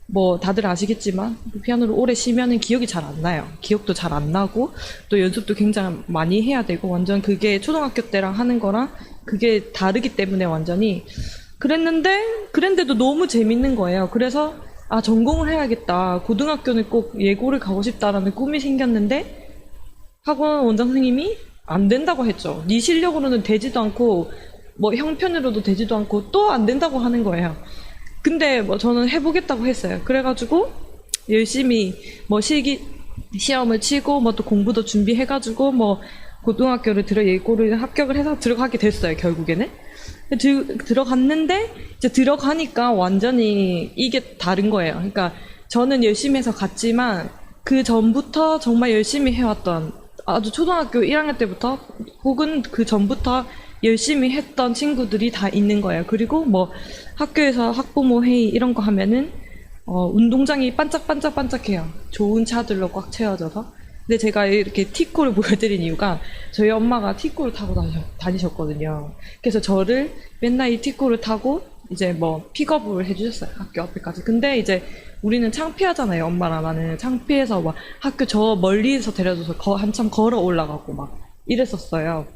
뭐 다들 아시겠지만 피아노를 오래 치면은 기억이 잘 안 나요. 기억도 잘 안 나고 또 연습도 굉장히 많이 해야 되고 완전 그게 초등학교 때랑 하는 거랑 그게 다르기 때문에 완전히 그랬는데도 너무 재밌는 거예요. 그래서 전공을 해야겠다. 고등학교는 꼭 예고를 가고 싶다라는 꿈이 생겼는데 학원 원장 선생님이 안 된다고 했죠. 네 실력으로는 되지도 않고 뭐 형편으로도 되지도 않고 또 안 된다고 하는 거예요. 근데 뭐 저는 해보겠다고 했어요. 그래가지고 열심히 뭐 시험을 치고 뭐 또 공부도 준비해가지고 뭐 고등학교를 예고를 합격을 해서 들어가게 됐어요. 결국에는 들어갔는데 이제 들어가니까 완전히 이게 다른 거예요. 그러니까 저는 열심히 해서 갔지만 그 전부터 정말 열심히 해왔던 아주 초등학교 1학년 때부터 혹은 그 전부터 열심히 했던 친구들이 다 있는 거예요. 그리고 뭐 학교에서 학부모 회의 이런 거 하면은 운동장이 반짝반짝반짝해요. 좋은 차들로 꽉 채워져서. 근데 제가 이렇게 티코를 보여드린 이유가 저희 엄마가 티코를 타고 다니셨거든요. 그래서 저를 맨날 이 티코를 타고 이제 뭐 픽업을 해주셨어요. 학교 앞에까지. 근데 이제 우리는 창피하잖아요. 엄마랑 나는 창피해서 막 학교 저 멀리서 데려줘서 한참 걸어 올라가고 막 이랬었어요.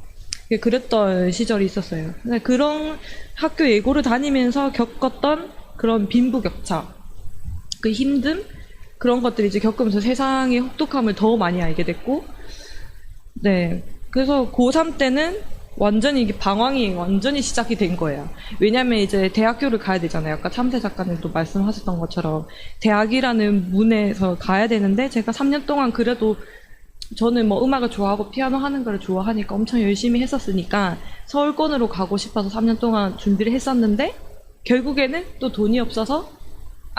그랬던 시절이 있었어요. 근데 그런 학교 예고를 다니면서 겪었던 그런 빈부격차, 그 힘듦, 그런 것들을 이제 겪으면서 세상의 혹독함을 더 많이 알게 됐고, 네. 그래서 고3 때는 완전히 이게 방황이 완전히 시작이 된 거예요. 왜냐면 이제 대학교를 가야 되잖아요. 아까 참새 작가님도 말씀하셨던 것처럼 대학이라는 문에서 가야 되는데 제가 3년 동안 그래도 저는 뭐 음악을 좋아하고 피아노 하는 걸 좋아하니까 엄청 열심히 했었으니까 서울권으로 가고 싶어서 3년 동안 준비를 했었는데 결국에는 또 돈이 없어서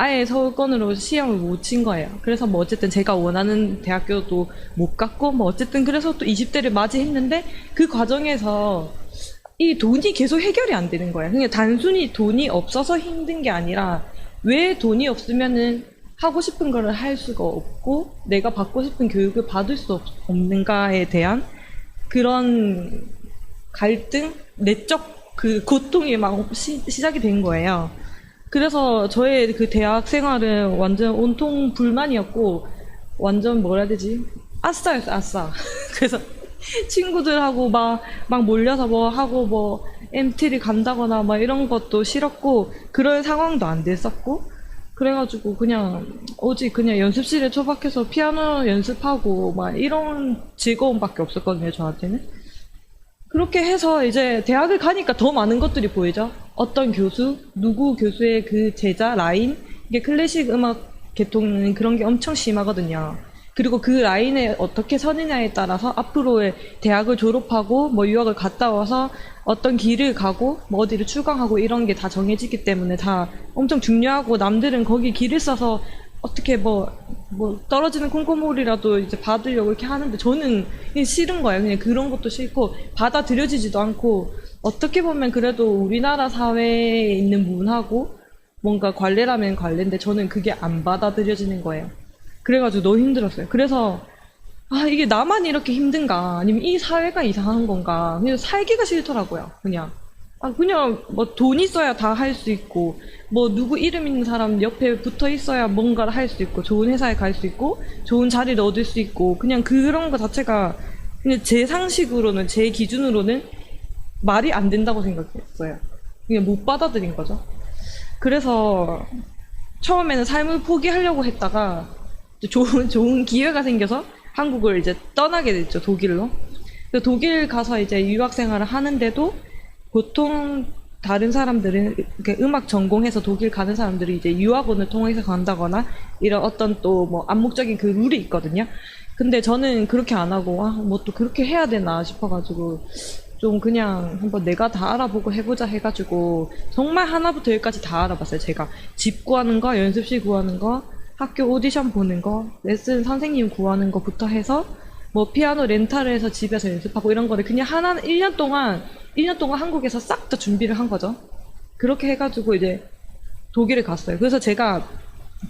아예 서울권으로 시험을 못 친 거예요. 그래서 뭐 어쨌든 제가 원하는 대학교도 못 갔고 뭐 어쨌든 그래서 또 20대를 맞이했는데 그 과정에서 이 돈이 계속 해결이 안 되는 거예요. 그냥 단순히 돈이 없어서 힘든 게 아니라 왜 돈이 없으면은 하고 싶은 거를 할 수가 없고 내가 받고 싶은 교육을 받을 수 없는가에 대한 그런 갈등, 내적 그 고통이 막 시작이 된 거예요. 그래서 저의 그 대학 생활은 완전 온통 불만이었고 완전 뭐라 해야 되지? 아싸였어, 아싸. 그래서 친구들하고 막 몰려서 뭐 하고 뭐 MT를 간다거나 막 이런 것도 싫었고 그럴 상황도 안 됐었고 그래가지고 그냥 오직 그냥 연습실에 처박혀서 피아노 연습하고 막 이런 즐거움밖에 없었거든요, 저한테는. 그렇게 해서 이제 대학을 가니까 더 많은 것들이 보이죠. 어떤 교수, 누구 교수의 그 제자 라인, 이게 클래식 음악 계통은 그런 게 엄청 심하거든요. 그리고 그 라인에 어떻게 서느냐에 따라서 앞으로의 대학을 졸업하고 뭐 유학을 갔다 와서 어떤 길을 가고 뭐 어디를 출강하고 이런 게 다 정해지기 때문에 다 엄청 중요하고 남들은 거기 길을 써서 어떻게 뭐 떨어지는 콩고물이라도 이제 받으려고 이렇게 하는데 저는 그냥 싫은 거예요. 그냥 그런 것도 싫고 받아들여지지도 않고 어떻게 보면 그래도 우리나라 사회에 있는 문화고 뭔가 관례라면 관례인데 저는 그게 안 받아들여지는 거예요. 그래가지고 너무 힘들었어요. 그래서 이게 나만 이렇게 힘든가 아니면 이 사회가 이상한 건가 그냥 살기가 싫더라고요. 그냥 뭐 돈 있어야 다 할 수 있고 뭐 누구 이름 있는 사람 옆에 붙어 있어야 뭔가를 할 수 있고 좋은 회사에 갈 수 있고 좋은 자리를 얻을 수 있고 그냥 그런 거 자체가 그냥 제 상식으로는 제 기준으로는 말이 안 된다고 생각했어요. 그냥 못 받아들인 거죠. 그래서 처음에는 삶을 포기하려고 했다가 좋은 기회가 생겨서 한국을 이제 떠나게 됐죠. 독일로. 독일 가서 이제 유학 생활을 하는데도 보통 다른 사람들은 이렇게 음악 전공해서 독일 가는 사람들이 이제 유학원을 통해서 간다거나 이런 어떤 또 뭐 암묵적인 그 룰이 있거든요. 근데 저는 그렇게 안 하고 뭐 또 그렇게 해야 되나 싶어가지고 좀 그냥 한번 내가 다 알아보고 해보자 해가지고 정말 하나부터 열까지 다 알아봤어요. 제가 집 구하는 거, 연습실 구하는 거, 학교 오디션 보는 거, 레슨 선생님 구하는 거부터 해서 뭐 피아노 렌탈을 해서 집에서 연습하고 이런 거를 그냥 1년 동안 한국에서 싹 다 준비를 한 거죠. 그렇게 해가지고 이제 독일을 갔어요. 그래서 제가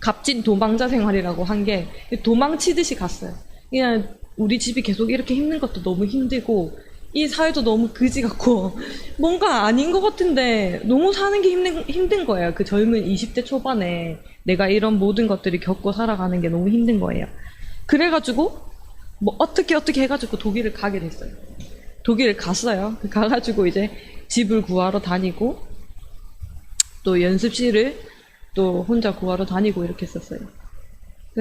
값진 도망자 생활이라고 한 게 도망치듯이 갔어요. 그냥 우리 집이 계속 이렇게 힘든 것도 너무 힘들고 이 사회도 너무 그지 같고 뭔가 아닌 것 같은데 너무 사는 게 힘든 거예요. 그 젊은 20대 초반에 내가 이런 모든 것들을 겪고 살아가는 게 너무 힘든 거예요. 그래가지고 뭐 어떻게 해가지고 독일을 가게 됐어요. 독일을 갔어요. 가가지고 이제 집을 구하러 다니고 또 연습실을 또 혼자 구하러 다니고 이렇게 했었어요.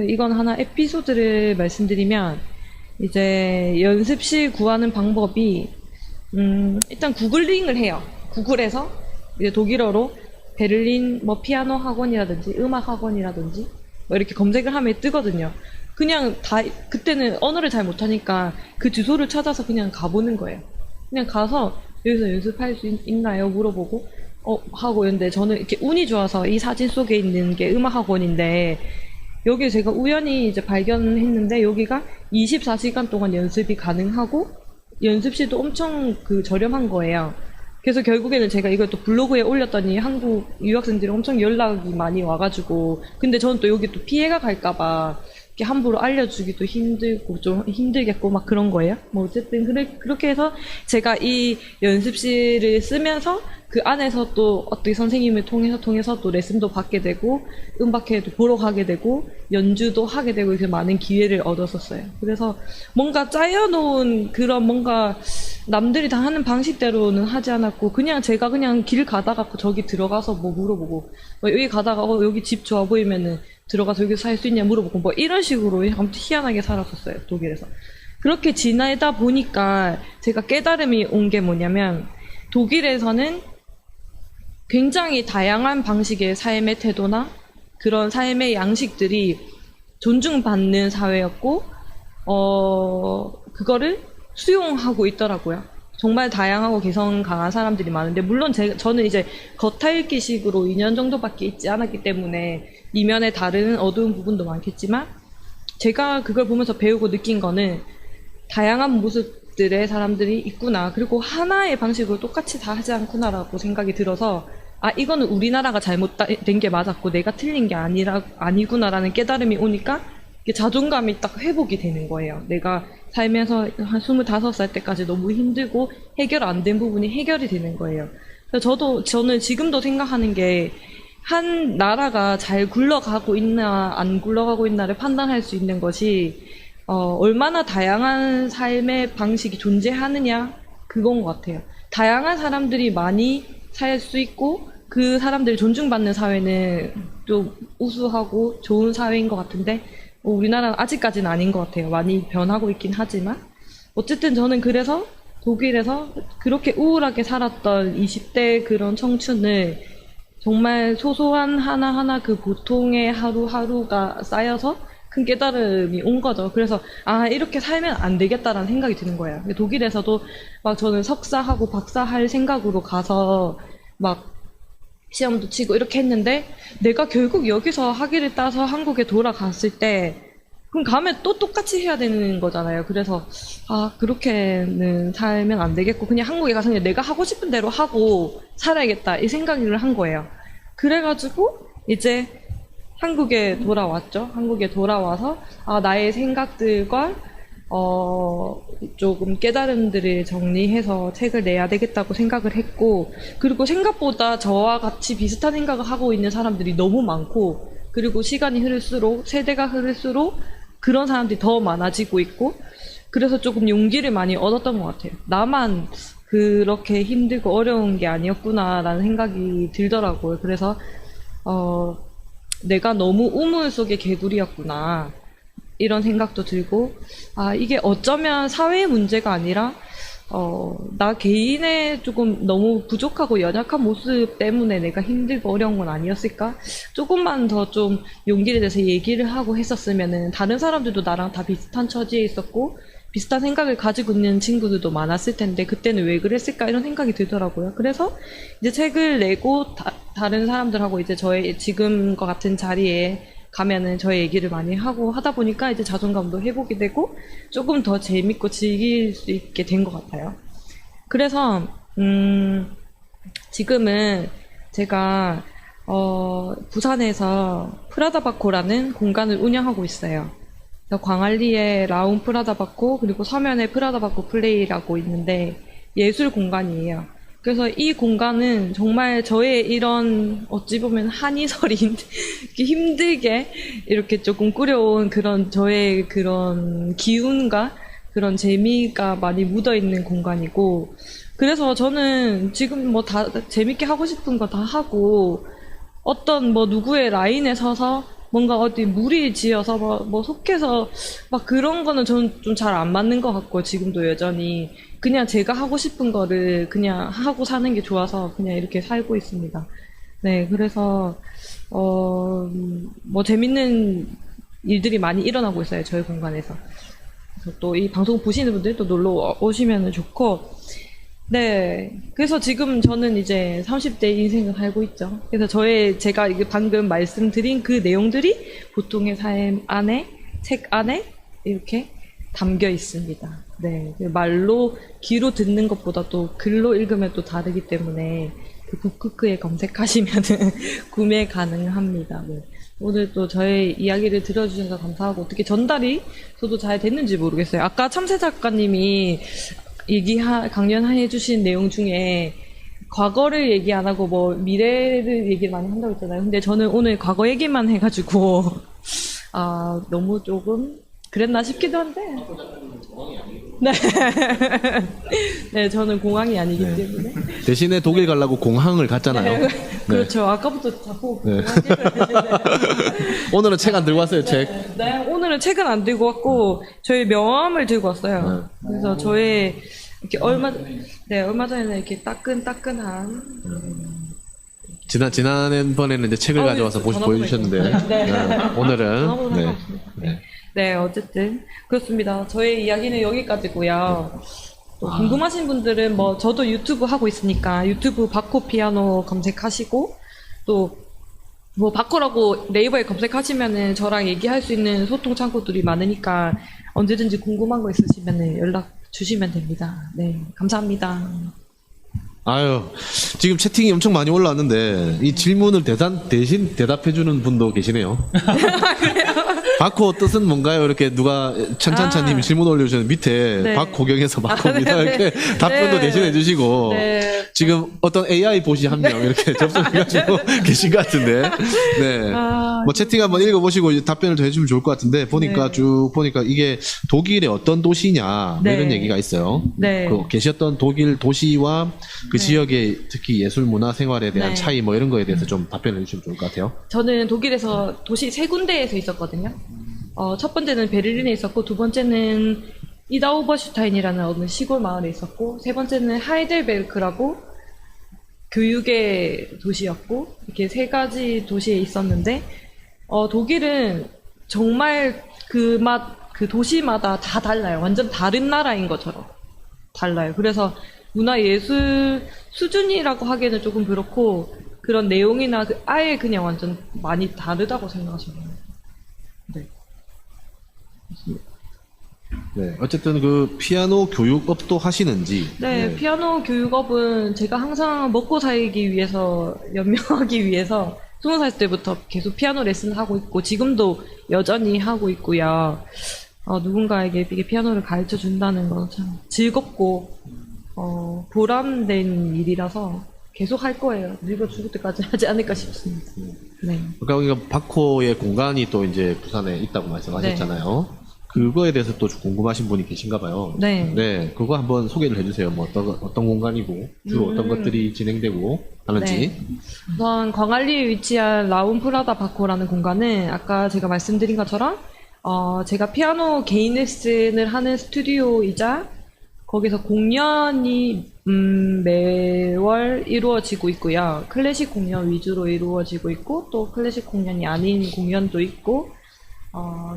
이건 하나 에피소드를 말씀드리면 이제 연습실 구하는 방법이 일단 구글링을 해요. 구글에서 이제 독일어로 베를린 뭐 피아노 학원이라든지 음악 학원이라든지 뭐 이렇게 검색을 하면 뜨거든요. 그냥 다 그때는 언어를 잘 못하니까 그 주소를 찾아서 그냥 가보는 거예요. 그냥 가서 여기서 연습할 수 있나요? 물어보고 하고 있는데 저는 이렇게 운이 좋아서 이 사진 속에 있는 게 음악 학원인데 여기 제가 우연히 이제 발견했는데 여기가 24시간 동안 연습이 가능하고 연습실도 엄청 저렴한 거예요. 그래서 결국에는 제가 이걸 또 블로그에 올렸더니 한국 유학생들이 엄청 연락이 많이 와가지고 근데 저는 또 여기 또 피해가 갈까봐 이렇게 함부로 알려주기도 힘들고 좀 힘들겠고 막 그런 거예요. 뭐 어쨌든 그렇게 해서 제가 이 연습실을 쓰면서 그 안에서 또 어떻게 선생님을 통해서 또 레슨도 받게 되고 음악회도 보러 가게 되고 연주도 하게 되고 이렇게 많은 기회를 얻었었어요. 그래서 뭔가 짜여놓은 그런 뭔가 남들이 다 하는 방식대로는 하지 않았고 그냥 제가 그냥 길 가다가 저기 들어가서 뭐 물어보고 뭐 여기 가다가 여기 집 좋아 보이면은 들어가서 여기 살 수 있냐 물어보고 뭐 이런 식으로 아무튼 희한하게 살았었어요. 독일에서. 그렇게 지내다 보니까 제가 깨달음이 온 게 뭐냐면 독일에서는 굉장히 다양한 방식의 삶의 태도나 그런 삶의 양식들이 존중받는 사회였고 그거를 수용하고 있더라고요. 정말 다양하고 개성 강한 사람들이 많은데 물론 저는 이제 겉핥기식으로 2년 정도밖에 있지 않았기 때문에 이면에 다른 어두운 부분도 많겠지만 제가 그걸 보면서 배우고 느낀 거는 다양한 모습들의 사람들이 있구나. 그리고 하나의 방식으로 똑같이 다 하지 않구나라고 생각이 들어서 이거는 우리나라가 잘못된 게 맞았고 내가 틀린 게 아니구나라는 깨달음이 오니까 자존감이 딱 회복이 되는 거예요. 내가 살면서 한 25살 때까지 너무 힘들고 해결 안 된 부분이 해결이 되는 거예요. 그래서 저는 지금도 생각하는 게 한 나라가 잘 굴러가고 있나 안 굴러가고 있나를 판단할 수 있는 것이 얼마나 다양한 삶의 방식이 존재하느냐 그건 것 같아요. 다양한 사람들이 많이 살 수 있고 그 사람들이 존중받는 사회는 좀 우수하고 좋은 사회인 것 같은데 우리나라는 아직까지는 아닌 것 같아요. 많이 변하고 있긴 하지만 어쨌든 저는 그래서 독일에서 그렇게 우울하게 살았던 20대 그런 청춘을 정말 소소한 하나하나 그 보통의 하루하루가 쌓여서 큰 깨달음이 온 거죠. 그래서 이렇게 살면 안 되겠다라는 생각이 드는 거예요. 독일에서도 막 저는 석사하고 박사할 생각으로 가서 막 시험도 치고 이렇게 했는데 내가 결국 여기서 학위를 따서 한국에 돌아갔을 때 그럼 가면 또 똑같이 해야 되는 거잖아요. 그래서 그렇게는 살면 안 되겠고 그냥 한국에 가서 그냥 내가 하고 싶은 대로 하고 살아야겠다 이 생각을 한 거예요. 그래가지고 이제 한국에 돌아왔죠. 한국에 돌아와서 나의 생각들과 조금 깨달음들을 정리해서 책을 내야 되겠다고 생각을 했고 그리고 생각보다 저와 같이 비슷한 생각을 하고 있는 사람들이 너무 많고 그리고 시간이 흐를수록 세대가 흐를수록 그런 사람들이 더 많아지고 있고 그래서 조금 용기를 많이 얻었던 것 같아요. 나만 그렇게 힘들고 어려운 게 아니었구나라는 생각이 들더라고요. 그래서 내가 너무 우물 속의 개구리였구나 이런 생각도 들고 이게 어쩌면 사회의 문제가 아니라 나 개인의 조금 너무 부족하고 연약한 모습 때문에 내가 힘들고 어려운 건 아니었을까? 조금만 더 좀 용기를 내서 얘기를 하고 했었으면은 다른 사람들도 나랑 다 비슷한 처지에 있었고 비슷한 생각을 가지고 있는 친구들도 많았을 텐데 그때는 왜 그랬을까 이런 생각이 들더라고요. 그래서 이제 책을 내고 다른 사람들하고 이제 저의 지금과 같은 자리에 가면은 저의 얘기를 많이 하고 하다 보니까 이제 자존감도 회복이 되고 조금 더 재밌고 즐길 수 있게 된 것 같아요. 그래서 지금은 제가 부산에서 프라다바코라는 공간을 운영하고 있어요. 광안리에 라운 프라다바코 그리고 서면에 프라다바코 플레이라고 있는데 예술 공간이에요. 그래서 이 공간은 정말 저의 이런 어찌 보면 한이설인 힘들게 이렇게 조금 꾸려온 그런 저의 그런 기운과 그런 재미가 많이 묻어있는 공간이고 그래서 저는 지금 뭐 다 재밌게 하고 싶은 거 다 하고 어떤 뭐 누구의 라인에 서서 뭔가 어디 무리 지어서 뭐 속해서 막 그런 거는 저는 좀 잘 안 맞는 것 같고, 지금도 여전히 그냥 제가 하고 싶은 거를 그냥 하고 사는 게 좋아서 그냥 이렇게 살고 있습니다. 네, 그래서 뭐 재밌는 일들이 많이 일어나고 있어요, 저희 공간에서. 그래서 또 이 방송 보시는 분들 또 놀러 오시면 좋고, 네. 그래서 지금 저는 이제 30대 인생을 살고 있죠. 그래서 제가 이게 방금 말씀드린 그 내용들이 보통의 삶 안에, 책 안에 이렇게 담겨 있습니다. 네. 말로, 귀로 듣는 것보다 또 글로 읽으면 또 다르기 때문에 그 북크크에 검색하시면은 구매 가능합니다. 네. 오늘 또 저의 이야기를 들어주셔서 감사하고, 어떻게 전달이 저도 잘 됐는지 모르겠어요. 아까 참새 작가님이 강연해 주신 내용 중에 과거를 얘기 안 하고 뭐 미래를 얘기 많이 한다고 했잖아요. 근데 저는 오늘 과거 얘기만 해가지고 너무 조금 그랬나 싶기도 한데. 네. 네, 저는 공항이 아니기 때문에. 대신에 독일 가려고 공항을 갔잖아요. 네, 그렇죠. 아까부터 자꾸 네. 공항 오늘은 책 안 들고 왔어요, 책. 네, 오늘은 책은 안 들고 왔고 저희 명함을 들고 왔어요. 그래서 저의 이렇게 얼마 전에 이렇게 따끈따끈한 지난번에는 이제 책을 가져와서 보여주셨는데, 네. 오늘은, 전화번호 네. 상관없습니다. 네, 어쨌든 그렇습니다. 저의 이야기는 여기까지고요. 또 궁금하신 분들은 뭐 저도 유튜브 하고 있으니까 유튜브 바코 피아노 검색하시고, 또 뭐 바코라고 네이버에 검색하시면은 저랑 얘기할 수 있는 소통 창구들이 많으니까 언제든지 궁금한 거 있으시면은 연락 주시면 됩니다. 네, 감사합니다. 아유, 지금 채팅이 엄청 많이 올라왔는데, 이 질문을 대신 대답해주는 분도 계시네요. 바코 뜻은 뭔가요? 이렇게 누가, 천찬찬님이 질문 올려주셨는데, 밑에 네. 박호경에서 바코입니다. 네. 이렇게 답변도 네. 대신해주시고, 네. 지금 어떤 AI 보시 한 명 이렇게 접속해가지고 계신 것 같은데, 네. 뭐 채팅 한번 읽어보시고 이제 답변을 더 해주면 좋을 것 같은데, 보니까 네. 쭉 보니까 이게 독일의 어떤 도시냐, 뭐 네. 이런 얘기가 있어요. 네. 그 계셨던 독일 도시와 그 네. 지역의 특히 예술 문화 생활에 대한 네. 차이 뭐 이런 거에 대해서 좀 답변을 해주시면 좋을 것 같아요. 저는 독일에서 도시 3군데에서 있었거든요. 첫 번째는 베를린에 있었고, 두 번째는 이다오버슈타인이라는 어느 시골 마을에 있었고, 세 번째는 하이델베르크라고 교육의 도시였고, 이렇게 3가지 도시에 있었는데, 독일은 정말 그 도시마다 다 달라요. 완전 다른 나라인 것처럼 달라요. 그래서 문화예술 수준이라고 하기에는 조금 그렇고, 그런 내용이나 아예 그냥 완전 많이 다르다고 생각하시면 돼요. 네. 네. 어쨌든 그 피아노 교육업도 하시는지. 네, 피아노 교육업은 제가 항상 먹고 살기 위해서, 연명하기 위해서 20살 때부터 계속 피아노 레슨을 하고 있고, 지금도 여전히 하고 있고요. 누군가에게 이게 피아노를 가르쳐 준다는 건 참 즐겁고, 보람된 일이라서 계속 할 거예요. 늙어 죽을 때까지 하지 않을까 싶습니다. 네. 그러니까 바코의 공간이 또 이제 부산에 있다고 말씀하셨잖아요. 그거에 대해서 또 궁금하신 분이 계신가 봐요. 네. 네. 그거 한번 소개를 해주세요. 뭐 어떤 공간이고, 주로 어떤 것들이 진행되고 하는지. 네. 우선 광안리에 위치한 라운프라다 바코라는 공간은 아까 제가 말씀드린 것처럼 제가 피아노 개인 레슨을 하는 스튜디오이자 거기서 공연이 매월 이루어지고 있고요. 클래식 공연 위주로 이루어지고 있고, 또 클래식 공연이 아닌 공연도 있고,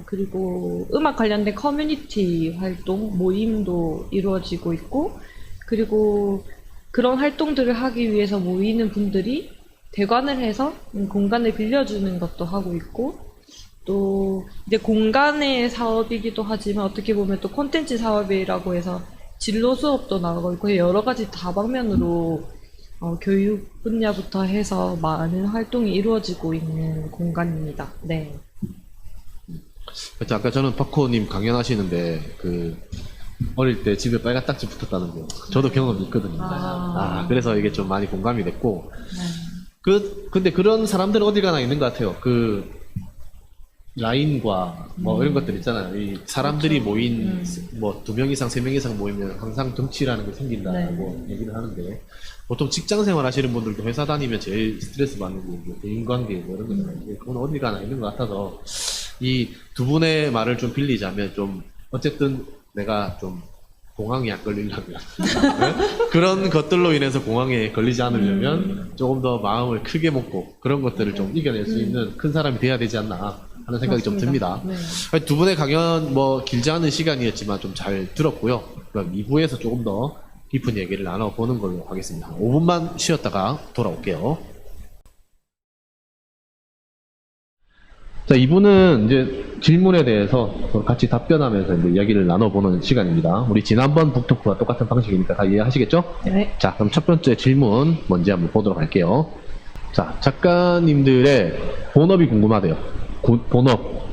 그리고 음악 관련된 커뮤니티 활동, 모임도 이루어지고 있고, 그리고 그런 활동들을 하기 위해서 모이는 분들이 대관을 해서 공간을 빌려주는 것도 하고 있고, 또 이제 공간의 사업이기도 하지만 어떻게 보면 또 콘텐츠 사업이라고 해서 진로 수업도 나가고 있고, 여러 가지 다방면으로 교육 분야부터 해서 많은 활동이 이루어지고 있는 공간입니다. 네. 아까 저는 바코님 강연하시는데 어릴 때 집에 빨간 딱지 붙었다는 거 저도 경험이 있거든요. 그래서 이게 좀 많이 공감이 됐고, 근데 그런 사람들은 어디 가나 있는 것 같아요. 라인과 뭐 이런 것들 있잖아요. 이 사람들이 그렇죠. 모인 뭐 2명 이상 3명 이상 모이면 항상 덩치라는 게 생긴다고 얘기를 하는데, 보통 직장 생활 하시는 분들도 회사 다니면 제일 스트레스 받는 게 이제 대인관계 뭐 이런 거잖아요. 그건 어디 가나 있는 것 같아서 이 두 분의 말을 좀 빌리자면 좀 어쨌든 내가 좀 공항에 안 걸리려면 그런 것들로 인해서 공항에 걸리지 않으려면 조금 더 마음을 크게 먹고 그런 것들을 좀 이겨낼 수 있는 큰 사람이 돼야 되지 않나 하는 생각이 좀 듭니다. 네. 두 분의 강연 뭐 길지 않은 시간이었지만 좀 잘 들었고요. 그럼 2부에서 조금 더 깊은 얘기를 나눠보는 걸로 하겠습니다. 5분만 쉬었다가 돌아올게요. 자, 2부는 이제 질문에 대해서 같이 답변하면서 이제 이야기를 나눠보는 시간입니다. 우리 지난번 북토크와 똑같은 방식이니까 다 이해하시겠죠? 네. 자, 그럼 첫 번째 질문 먼저 한번 보도록 할게요. 자, 작가님들의 본업이 궁금하대요. 본업.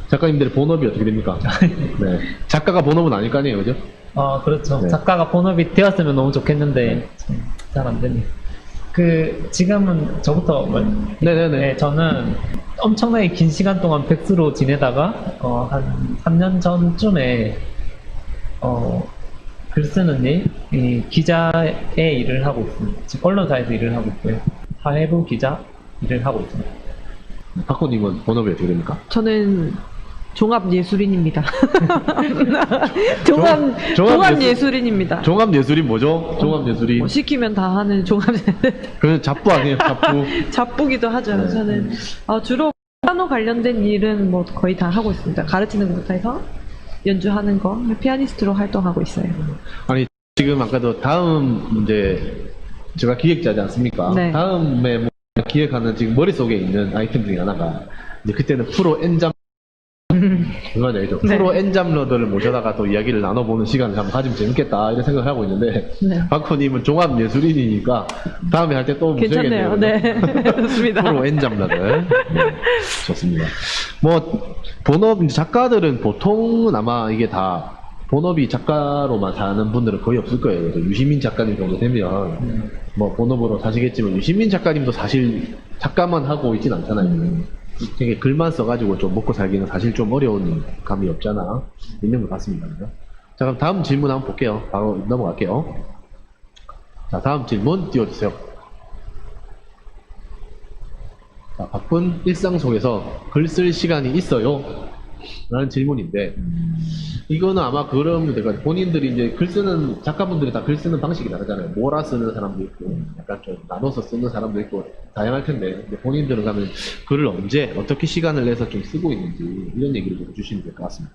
작가님들의 본업이 어떻게 됩니까? 네. 작가가 본업은 아닐 거 아니에요, 그죠? 그렇죠. 네. 작가가 본업이 되었으면 너무 좋겠는데 잘 안 되네. 지금은 저부터 네네네. 네, 저는 엄청나게 긴 시간 동안 백수로 지내다가 한 3년 전쯤에 글 쓰는 일, 이 기자의 일을 하고 있습니다. 지금 언론사에서 일을 하고 있고요. 사회부 기자 일을 하고 있습니다. 박호님은 본업이 어떻게 됩니까? 저는 종합예술인입니다. 종합예술- 종합예술인입니다. 종합예술인 뭐죠? 종합예술인. 뭐 시키면 다 하는 종합 그건 잡부 아니에요, 잡부. 잡부기도 하죠. 네. 저는 주로 피아노 관련된 일은 뭐 거의 다 하고 있습니다. 가르치는 것부터 해서 연주하는 거, 피아니스트로 활동하고 있어요. 아니, 지금 아까도 다음 이제 제가 기획자지 않습니까? 네. 다음에 뭐 기획하는 지금 머릿속에 있는 아이템 중에 하나가 이제 그때는 프로 N잠 그건 알죠. 네. 프로 N잠러들을 모셔다가 또 이야기를 나눠보는 시간을 한번 가지면 재밌겠다 이런 생각을 하고 있는데 네. 박호님은 종합예술인이니까 다음에 할 때 또 괜찮네요. 모셔야겠네요. 네. 좋습니다. 프로 N잠러들. 네, 좋습니다. 뭐 본업 이제 작가들은 보통은 아마 이게 다 본업이 작가로만 사는 분들은 거의 없을 거예요. 그래서 유시민 작가님 정도 되면 뭐 본업으로 사시겠지만 유시민 작가님도 사실 작가만 하고 있진 않잖아요. 되게 글만 써가지고 좀 먹고 살기는 사실 좀 어려운 감이 없잖아 있는 것 같습니다. 그죠? 자, 그럼 다음 질문 한번 볼게요. 바로 넘어갈게요. 자, 다음 질문 띄워주세요. 자, 바쁜 일상 속에서 글 쓸 시간이 있어요? 라는 질문인데, 이거는 아마 그러면 될 것 같아요. 본인들이 이제 글 쓰는, 작가분들이 다 글 쓰는 방식이 다르잖아요. 몰아 쓰는 사람도 있고, 약간 좀 나눠서 쓰는 사람도 있고, 다양할 텐데, 근데 본인들은 가면 글을 언제, 어떻게 시간을 내서 좀 쓰고 있는지, 이런 얘기를 좀 해주시면 될 것 같습니다.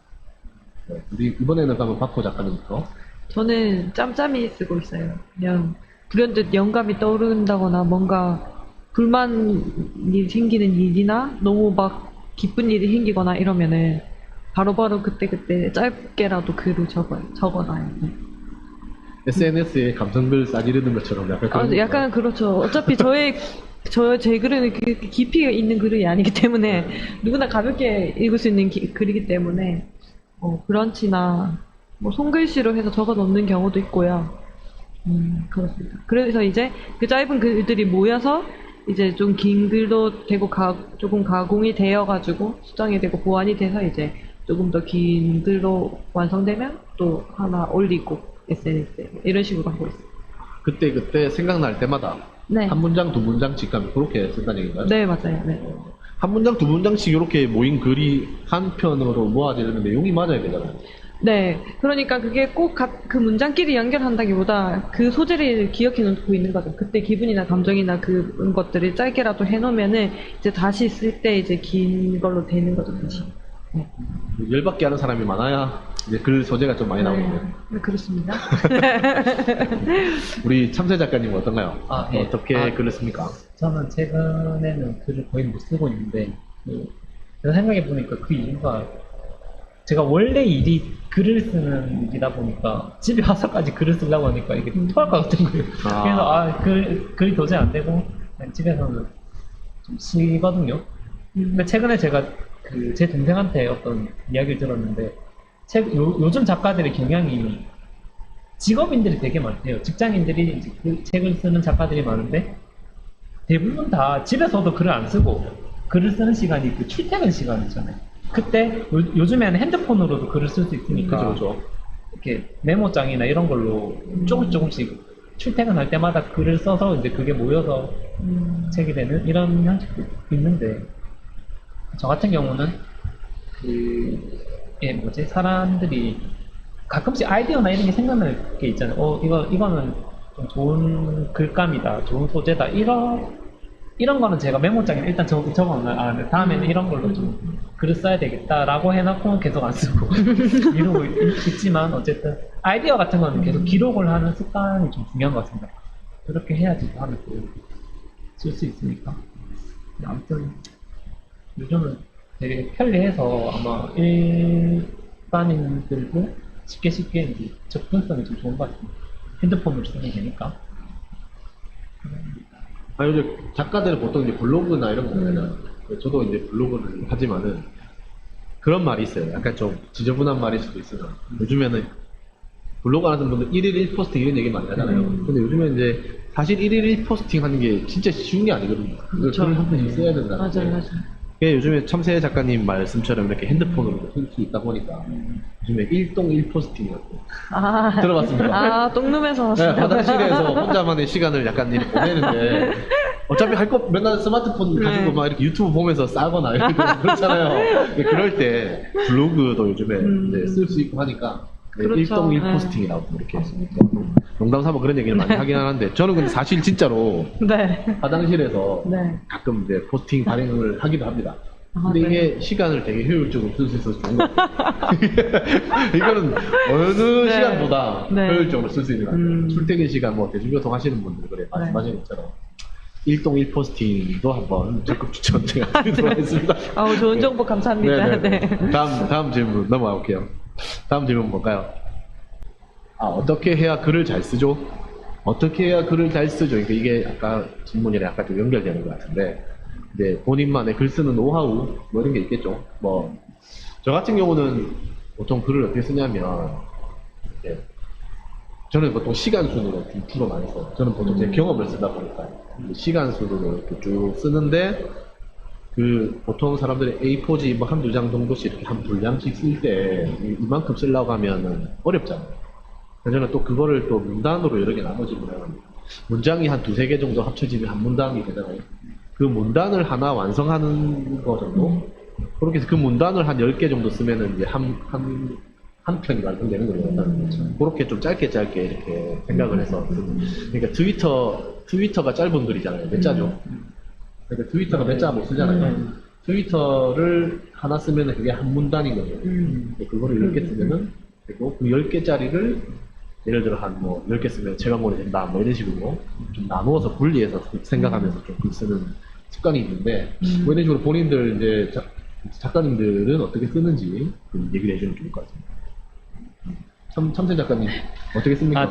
네, 우리 이번에는 가면 박호 작가님부터. 저는 짬짬이 쓰고 있어요. 그냥 불현듯 영감이 떠오른다거나 뭔가 불만이 생기는 일이나 너무 막 기쁜 일이 생기거나 이러면은 바로바로 그때그때 짧게라도 글을 적어놔요. 네. SNS에 감성글 싸지르는 것처럼 약간 그런 건가요? 약간 그렇죠. 어차피 제 글은 그렇게 깊이가 있는 글이 아니기 때문에 누구나 가볍게 읽을 수 있는 글이기 때문에 브런치나 뭐 손글씨로 해서 적어 놓는 경우도 있고요. 그렇습니다. 그래서 이제 그 짧은 글들이 모여서 이제 좀 긴 글도 되고 조금 가공이 되어가지고 수정이 되고 보완이 돼서 이제 조금 더 긴 글로 완성되면 또 하나 올리고 SNS에 이런 식으로 하고 있어요. 그때 생각날 때마다 네. 한 문장, 두 문장씩 하면 그렇게 쓴다는 얘기인가요? 네, 맞아요. 네. 한 문장, 두 문장씩 이렇게 모인 글이 한 편으로 모아지는 내용이 맞아야 되잖아요. 네. 그러니까 그게 꼭 그 문장끼리 연결한다기보다 그 소재를 기억해 놓고 있는 거죠. 그때 기분이나 감정이나 그런 것들을 짧게라도 해놓으면은 이제 다시 쓸 때 이제 긴 걸로 되는 거죠. 다시. 네. 열받게 하는 사람이 많아야 이제 글 소재가 좀 많이 나오는데. 네, 그렇습니다. 우리 참새 작가님은 어떤가요? 예. 어떻게 글을 씁니까? 저는 최근에는 글을 거의 못 쓰고 있는데 제가 생각해보니까 그 이유가 제가 원래 일이 글을 쓰는 일이다 보니까 집에 와서까지 글을 쓰려고 하니까 이게 토할 것 같은 거예요. 그래서 글이 도저히 안 되고 그냥 집에서는 좀 쉬거든요. 근데 최근에 제가 제 동생한테 어떤 이야기를 들었는데 요즘 작가들의 경향이 직업인들이 되게 많대요. 직장인들이 이제 그 책을 쓰는 작가들이 많은데 대부분 다 집에서도 글을 안 쓰고 글을 쓰는 시간이 그 출퇴근 시간이잖아요. 그때 요즘에는 핸드폰으로도 글을 쓸 수 있으니까 그죠. 이렇게 메모장이나 이런 걸로 조금씩 출퇴근할 때마다 글을 써서 이제 그게 모여서 책이 되는 이런 형식도 있는데, 저 같은 경우는 사람들이 가끔씩 아이디어나 이런 게 생각날 게 있잖아요. 이거는 좀 좋은 글감이다, 좋은 소재다, 이런 거는 제가 메모장에 일단 적어놔요. 다음에는 이런 걸로 좀 글을 써야 되겠다라고 해놓고 계속 안 쓰고 이러고 있지만, 어쨌든 아이디어 같은 거는 계속 기록을 하는 습관이 좀 중요한 것 같습니다. 그렇게 해야지 다음에 또 쓸 수 있으니까. 아무튼 요즘은 되게 편리해서 아마 일반인들도 쉽게 이제 접근성이 좀 좋은 것 같습니다. 핸드폰으로 쓰면 되니까. 아니, 이제 작가들은 보통 이제 블로그나 이런 거 보면은, 저도 이제 블로그를 하지만은, 그런 말이 있어요. 약간 좀 지저분한 말일 수도 있으나, 요즘에는 블로그 하는 분들 1일 1포스팅 이런 얘기 많이 하잖아요. 근데 요즘에 이제 사실 1일 1포스팅 하는 게 진짜 쉬운 게 아니거든요. 이걸 글을 한 편씩 써야 된다. 맞아요. 그게 요즘에 참새 작가님 말씀처럼 이렇게 핸드폰으로 쓸 수 있다 보니까, 요즘에 1동 1포스팅이라고. 들어봤습니까? 똥룸에서 네, 화장실에서 혼자만의 시간을 약간 이렇게 보내는데, 어차피 할 거 맨날 스마트폰 가지고 막 이렇게 유튜브 보면서 싸거나 이렇게 그렇잖아요. 근데 그럴 때 블로그도 요즘에 이제 쓸 수 있고 하니까, 그렇죠. 1동 1포스팅이라고 이렇게 농담 삼아 그런 얘기를 많이 하긴 하는데, 저는 근데 사실 진짜로 네. 화장실에서 네. 가끔 이제 포스팅 발행을 하기도 합니다. 아, 근데 네. 이게 시간을 되게 효율적으로 쓸 수 있어서 좋은 것 같아요. 이거는 어느 네. 시간보다 네. 효율적으로 쓸 수 있는 것 같아요. 출퇴근 시간, 뭐 대중교통 하시는 분들 그래 말씀하신 것처럼 1동 1포스팅도 한번 적극 추천 제가 드리도록 하겠습니다. 좋은 정보 감사합니다. 네네. 네. 다음 질문 넘어가 볼게요. 다음 질문 뭘까요? 어떻게 해야 글을 잘 쓰죠? 어떻게 해야 글을 잘 쓰죠? 그러니까 이게 아까 질문이랑 약간 좀 연결되는 것 같은데, 이제 본인만의 글 쓰는 노하우 뭐 이런 게 있겠죠. 뭐 저 같은 경우는 보통 글을 어떻게 쓰냐면, 이제 저는 보통 시간 순으로 좀 주로 많이 써요. 저는 보통 제 경험을 쓰다 보니까 시간 순으로 이렇게 쭉 쓰는데, 보통 사람들이 A4지 뭐 한두 장 정도씩 이렇게 한 분량씩 쓸 때 이만큼 쓰려고 하면은 어렵잖아요. 그래서 저는 또 그거를 또 문단으로 여러 개 나눠지면 문장이 한 두세 개 정도 합쳐지면 한 문단이 되잖아요. 그 문단을 하나 완성하는 거 정도? 그렇게 해서 그 문단을 한 10개 정도 쓰면은 이제 한 편이 완성되는 거예요. 그렇게 좀 짧게 이렇게 생각을 해서. 그러니까 트위터가 짧은 글이잖아요. 몇 자죠? 그러니까 트위터가 몇 자 못 쓰잖아요. 트위터를 하나 쓰면은 그게 한 문단인 거예요. 그거를 10개 쓰면은 되고, 그 10개짜리를 예를 들어 한 뭐 10개 쓰면 제각몰이 된다 뭐 이런 식으로 좀 나누어서 분리해서 생각하면서 좀 글 쓰는 습관이 있는데, 뭐 이런 식으로 본인들 이제 작가님들은 어떻게 쓰는지 좀 얘기를 해주면 좋을 것 같습니다. 참새 작가님 어떻게 씁니까?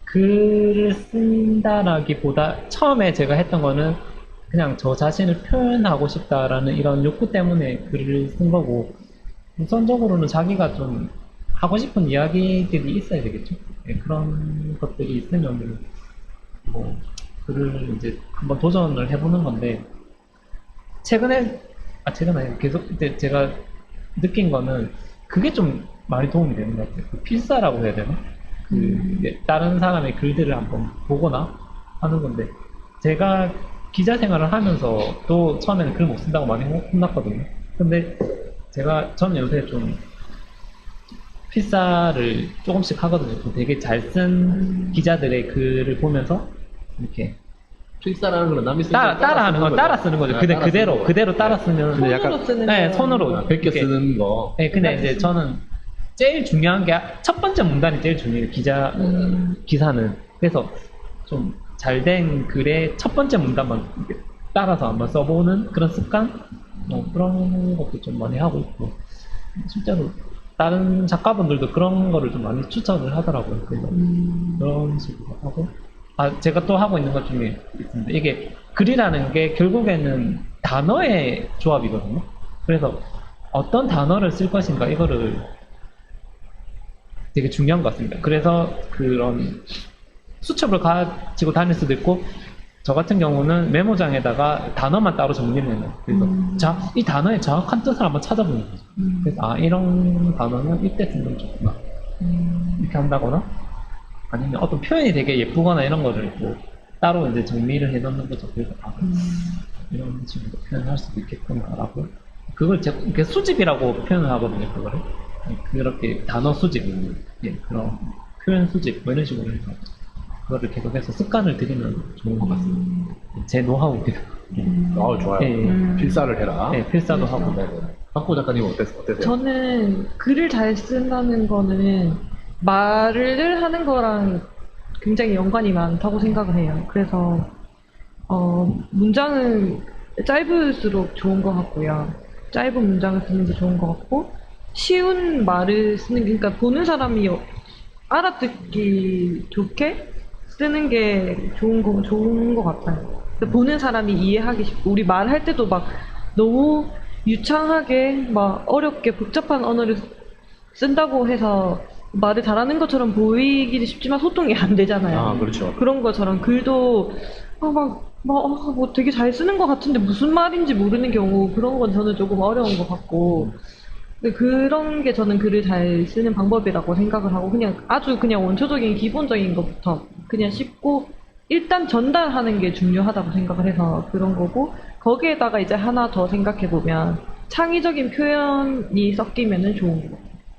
글을 쓴다라기보다 처음에 제가 했던 거는 그냥 저 자신을 표현하고 싶다라는 이런 욕구 때문에 글을 쓴 거고, 우선적으로는 자기가 좀 하고 싶은 이야기들이 있어야 되겠죠. 네, 그런 것들이 있으면 뭐 글을 이제 한번 도전을 해보는 건데, 최근에 아니고 계속 이제 제가 느낀 거는 그게 좀 많이 도움이 되는 것 같아요. 필사라고 해야 되나? 이제 다른 사람의 글들을 한번 보거나 하는 건데, 제가 기자 생활을 하면서도 처음에는 글 못 쓴다고 많이 혼났거든요. 근데 저는 요새 좀 필사를 조금씩 하거든요. 되게 잘 쓴 기자들의 글을 보면서 이렇게 필사라는 건 남이 쓰는 따라 쓰는 거죠. 그대로 따라 쓰면. 근데 약간 손으로 쓰는 네, 거. 손으로 베껴 쓰는 거. 네, 근데 이제 저는 제일 중요한 게 첫 번째 문단이 제일 중요해요. 기사는. 그래서 좀 잘된 글의 첫 번째 문단만 따라서 한번 써보는 그런 습관? 그런 것도 좀 많이 하고 있고, 실제로 다른 작가분들도 그런 거를 좀 많이 추천을 하더라고요. 그래서 그런 식으로 하고, 제가 또 하고 있는 것 중에 있습니다. 이게 글이라는 게 결국에는 단어의 조합이거든요. 그래서 어떤 단어를 쓸 것인가, 이거를 되게 중요한 것 같습니다. 그래서 그런 수첩을 가지고 다닐 수도 있고, 저 같은 경우는 메모장에다가 단어만 따로 정리해요. 그래서 이 단어의 정확한 뜻을 한번 찾아보는 거죠. 그래서 이런 단어는 이때 쓰면 좋구나, 이렇게 한다거나, 아니면 어떤 표현이 되게 예쁘거나 이런 거를 또 따로 이제 정리를 해놓는 거죠. 그래서 이런 식으로 표현할 수도 있겠구나라고. 그걸 제가 이렇게 수집이라고 표현을 하거든요. 그거를 그렇게 단어 수집, 예, 그런 표현 수집 뭐 이런 식으로 해서 그거를 계속해서 습관을 들이면 좋은 것 같습니다. 제 노하우입니다. 좋아요. 예, 필사를 해라. 예, 필사도 하고. 네. 박보 작가님 어떠세요? 저는 글을 잘 쓴다는 거는 말을 하는 거랑 굉장히 연관이 많다고 생각을 해요. 그래서 문장은 짧을수록 좋은 것 같고요. 짧은 문장을 쓰는 게 좋은 것 같고, 쉬운 말을 쓰는 게, 그러니까 보는 사람이 알아듣기 좋게 쓰는 게 좋은 것 같아요. 그러니까 보는 사람이 이해하기 쉽고, 우리 말할 때도 막 너무 유창하게 막 어렵게 복잡한 언어를 쓴다고 해서 말을 잘하는 것처럼 보이기도 쉽지만 소통이 안 되잖아요. 그렇죠. 그런 것처럼 글도 뭐 되게 잘 쓰는 것 같은데 무슨 말인지 모르는 경우, 그런 건 저는 조금 어려운 것 같고, 근데 그런 게 저는 글을 잘 쓰는 방법이라고 생각을 하고, 아주 그냥 원초적인 기본적인 것부터 그냥 쉽고 일단 전달하는 게 중요하다고 생각을 해서 그런 거고, 거기에다가 이제 하나 더 생각해 보면 창의적인 표현이 섞이면은 좋은 거.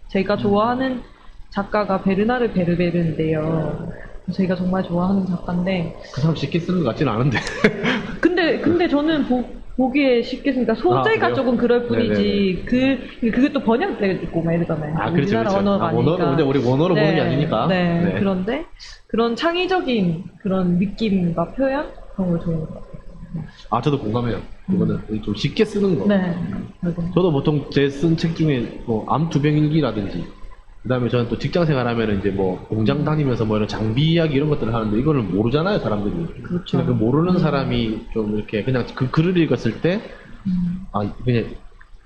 제가 좋아하는 작가가 베르나르 베르베르인데요. 제가 정말 좋아하는 작가인데, 그 사람 쉽게 쓰는 것 같지는 않은데. 근데 저는 보기에 쉽게 쓰니까 소재가 그래요? 조금 그럴 뿐이지, 그게 또 번역되고 막 이러잖아요. 그렇죠, 우리나라 그렇죠. 언어가 아니니까. 근데 우리 원어로 보는 게 아니니까. 네. 그런데 그런 창의적인 그런 느낌과 표현, 그런 걸 좋아하는 것 같아요. 저도 공감해요. 그거는 좀 쉽게 쓰는 거. 네. 그리고 저도 보통 제 쓴 책 중에 뭐 암투병일기라든지, 그다음에 저는 또 직장 생활하면 이제 뭐 공장 다니면서 뭐 이런 장비 이야기 이런 것들을 하는데, 이거를 모르잖아요, 사람들이. 그렇죠. 그냥 그 모르는 사람이 좀 이렇게 그냥 그 글을 읽었을 때, 그냥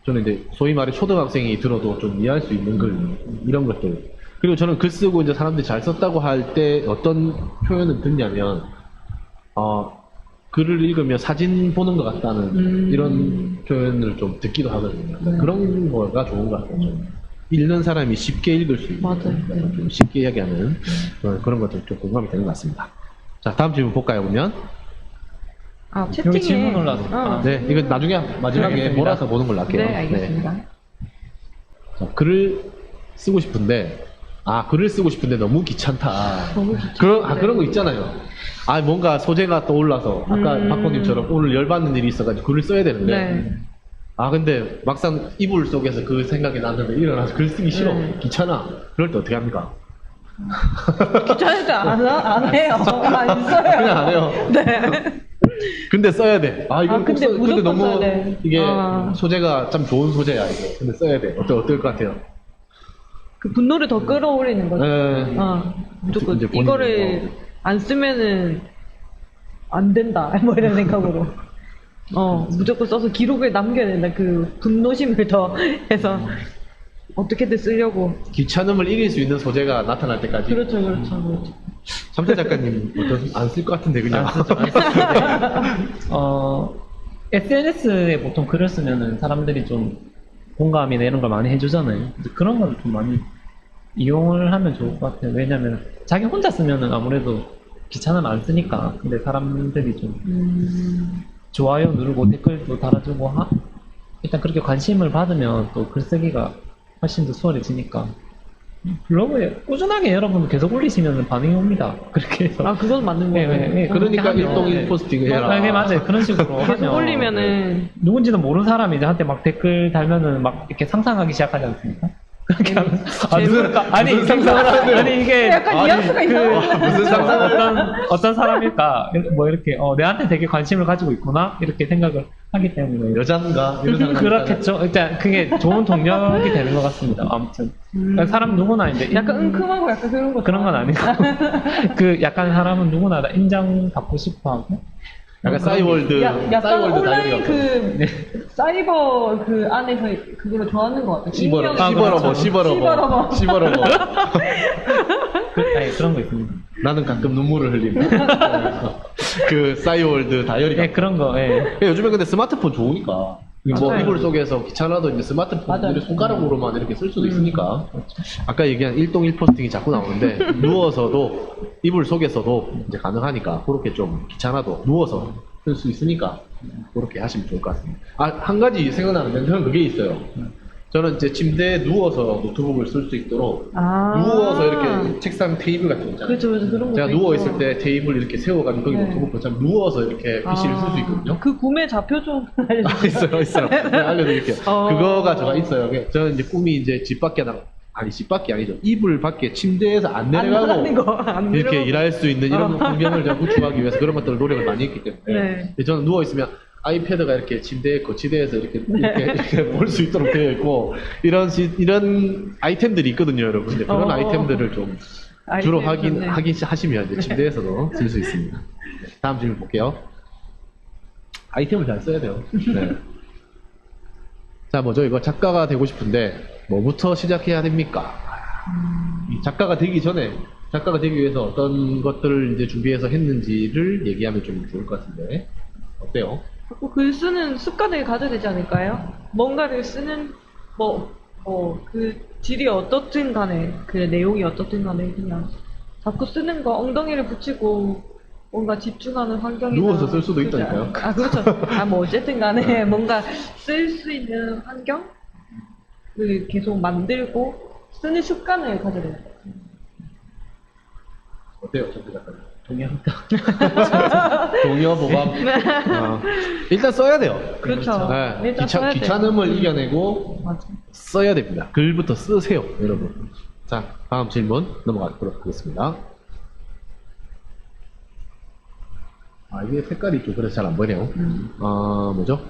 저는 이제 소위 말해 초등학생이 들어도 좀 이해할 수 있는 글, 이런 것들. 그리고 저는 글 쓰고 이제 사람들이 잘 썼다고 할 때 어떤 표현을 듣냐면, 글을 읽으면 사진 보는 것 같다는 이런 표현을 좀 듣기도 하거든요. 네. 그런 거가 좋은 것 같아요. 좀. 읽는 사람이 쉽게 읽을 수 있는, 맞아요. 네. 좀 쉽게 이야기하는 그런 것들 좀 공감이 되는 것 같습니다. 자, 다음 질문 볼까요, 그러면? 채팅에 여기 질문 올라왔어요. 네, 이건 나중에 마지막에 알겠습니다. 몰아서 보는 걸로 할게요. 네, 알겠습니다. 자, 글을 쓰고 싶은데, 글을 쓰고 싶은데 너무 귀찮다. 너무 귀찮다. 그런 거 있잖아요. 뭔가 소재가 떠올라서, 아까 박호님처럼 오늘 열받는 일이 있어가지고 글을 써야 되는데, 네. 근데 막상 이불 속에서 그 생각이 났는데 일어나서 글 쓰기 싫어. 귀찮아. 그럴 때 어떻게 합니까? 귀찮은데 안 해요. 안 써요. 그냥 안 해요. 네. 근데 써야 돼. 이거 근데 무조건 너무 써야 돼. 이게 소재가 참 좋은 소재야, 이거. 근데 써야 돼. 어떨 것 같아요? 그 분노를 더 끌어올리는 거죠. 네. 무조건 이제 본인이 이거를 안 쓰면은 안 된다. 뭐 이런 생각으로. 무조건 써서 기록을 남겨야 된다. 그 분노심을 더 해서 어떻게든 쓰려고. 귀찮음을 이길 수 있는 소재가 나타날 때까지. 그렇죠. 참태 작가님 안 쓸 것 같은데 그냥. SNS에 보통 글을 쓰면은 사람들이 좀 공감이나 이런 걸 많이 해주잖아요. 그런 걸 좀 많이 이용을 하면 좋을 것 같아요. 왜냐면 자기 혼자 쓰면은 아무래도 귀찮으면 안 쓰니까. 근데 사람들이 좀 좋아요 누르고 댓글도 달아주고 일단 그렇게 관심을 받으면 또 글쓰기가 훨씬 더 수월해지니까. 블로그에 꾸준하게 여러분 계속 올리시면 반응이 옵니다. 그렇게 해서. 그건 맞는 거예요. 네, 그러니까 하면, 일동일 포스팅 해라. 네, 맞아요. 그런 식으로 계속 하면 올리면은 누군지도 모르는 사람이 저한테 막 댓글 달면은 막 이렇게 상상하기 시작하지 않습니까? 그렇게 하면 누굴까? 무슨 상상을 하는데요? 아니 이게 약간 뉘앙스가 이상해. 무슨 상상? 어떤 사람일까? 뭐 이렇게 내한테 되게 관심을 가지고 있구나 이렇게 생각을 하기 때문에 여잔가? 이런 생각이 그렇겠죠. 일단 그게 좋은 동력이 되는 것 같습니다. 아무튼 사람 누구나 이제 약간 은큼하고 약간 그런 거. 그런 건 아니고 그 약간 사람은 누구나 다 인정받고 싶어하고 약간 싸이월드, 약간 싸이월드 온라인 다이어리 사이버 그 안에서 그거를 좋아하는 것 같아요. 씹어러버. 그런 거 있습니다. 나는 가끔 눈물을 흘린다. 그 싸이월드 다이어리. 네, 그런 거. 예. 요즘에 근데 스마트폰 좋으니까 뭐 맞아요. 이불 속에서 귀찮아도 이제 스마트폰 맞아요. 이렇게 손가락으로만 이렇게 쓸 수도 있으니까. 아까 얘기한 일동일포스팅이 자꾸 나오는데 누워서도 이불 속에서도 이제 가능하니까 그렇게 좀 귀찮아도 누워서 쓸 수 있으니까 그렇게 하시면 좋을 것 같습니다. 아, 한 가지 생각나는데 저는 그게 있어요. 저는 이제 침대에 누워서 노트북을 쓸 수 있도록 누워서 이렇게 책상 테이블 같은 거 있잖아요. 그렇죠, 그런 거. 제가 누워 있을 때 테이블 이렇게 세워가지고 거기 네. 노트북 참 누워서 이렇게 PC를 쓸 수 있거든요. 그 구매 좌표 좀 알려주세요. 있어요. 네, 알려드릴게요. 어. 그거가 제가 있어요. 저는 이제 꿈이 이제 집 밖에 집 밖이 아니죠. 이불 밖에 침대에서 안 내려가고 안 이렇게 내려가고. 일할 수 있는 이런 환경을 제가 구축하기 위해서 그런 것들을 노력을 많이 했기 때문에 네. 저는 누워 있으면 아이패드가 이렇게 침대에 거치대에서 이렇게 볼 수 있도록 되어 있고 이런 아이템들이 있거든요, 여러분. 근데 그런 아이템들을 좀 주로 아이템 좋네. 하시면 이제 침대에서도 쓸 수 있습니다. 네, 다음 질문 볼게요. 아이템을 잘 써야 돼요. 네. 자, 먼저 이거 작가가 되고 싶은데 뭐부터 시작해야 됩니까? 이 작가가 되기 전에 작가가 되기 위해서 어떤 것들을 이제 준비해서 했는지를 얘기하면 좀 좋을 것 같은데 어때요? 글 쓰는 습관을 가져야 되지 않을까요? 뭔가를 쓰는 그 질이 어떻든 간에 그 내용이 어떻든 간에 그냥 자꾸 쓰는 거 엉덩이를 붙이고 뭔가 집중하는 환경이나 누워서 쓸 수도 그러지 있다니까요. 않을까? 아 그렇죠. 뭐 어쨌든 간에 뭔가 쓸 수 있는 환경을 계속 만들고 쓰는 습관을 가져야 돼요. 어때요, 정 작가님? 동의합니다. 동의어 보감. 일단 써야 돼요. 그렇죠. 네, 일단 써야 돼요. 귀찮음을 이겨내고 맞아. 써야 됩니다. 글부터 쓰세요, 여러분. 자, 다음 질문 넘어가도록 하겠습니다. 아, 이게 색깔이 좀 그래서 잘 안 보이네요. 뭐죠?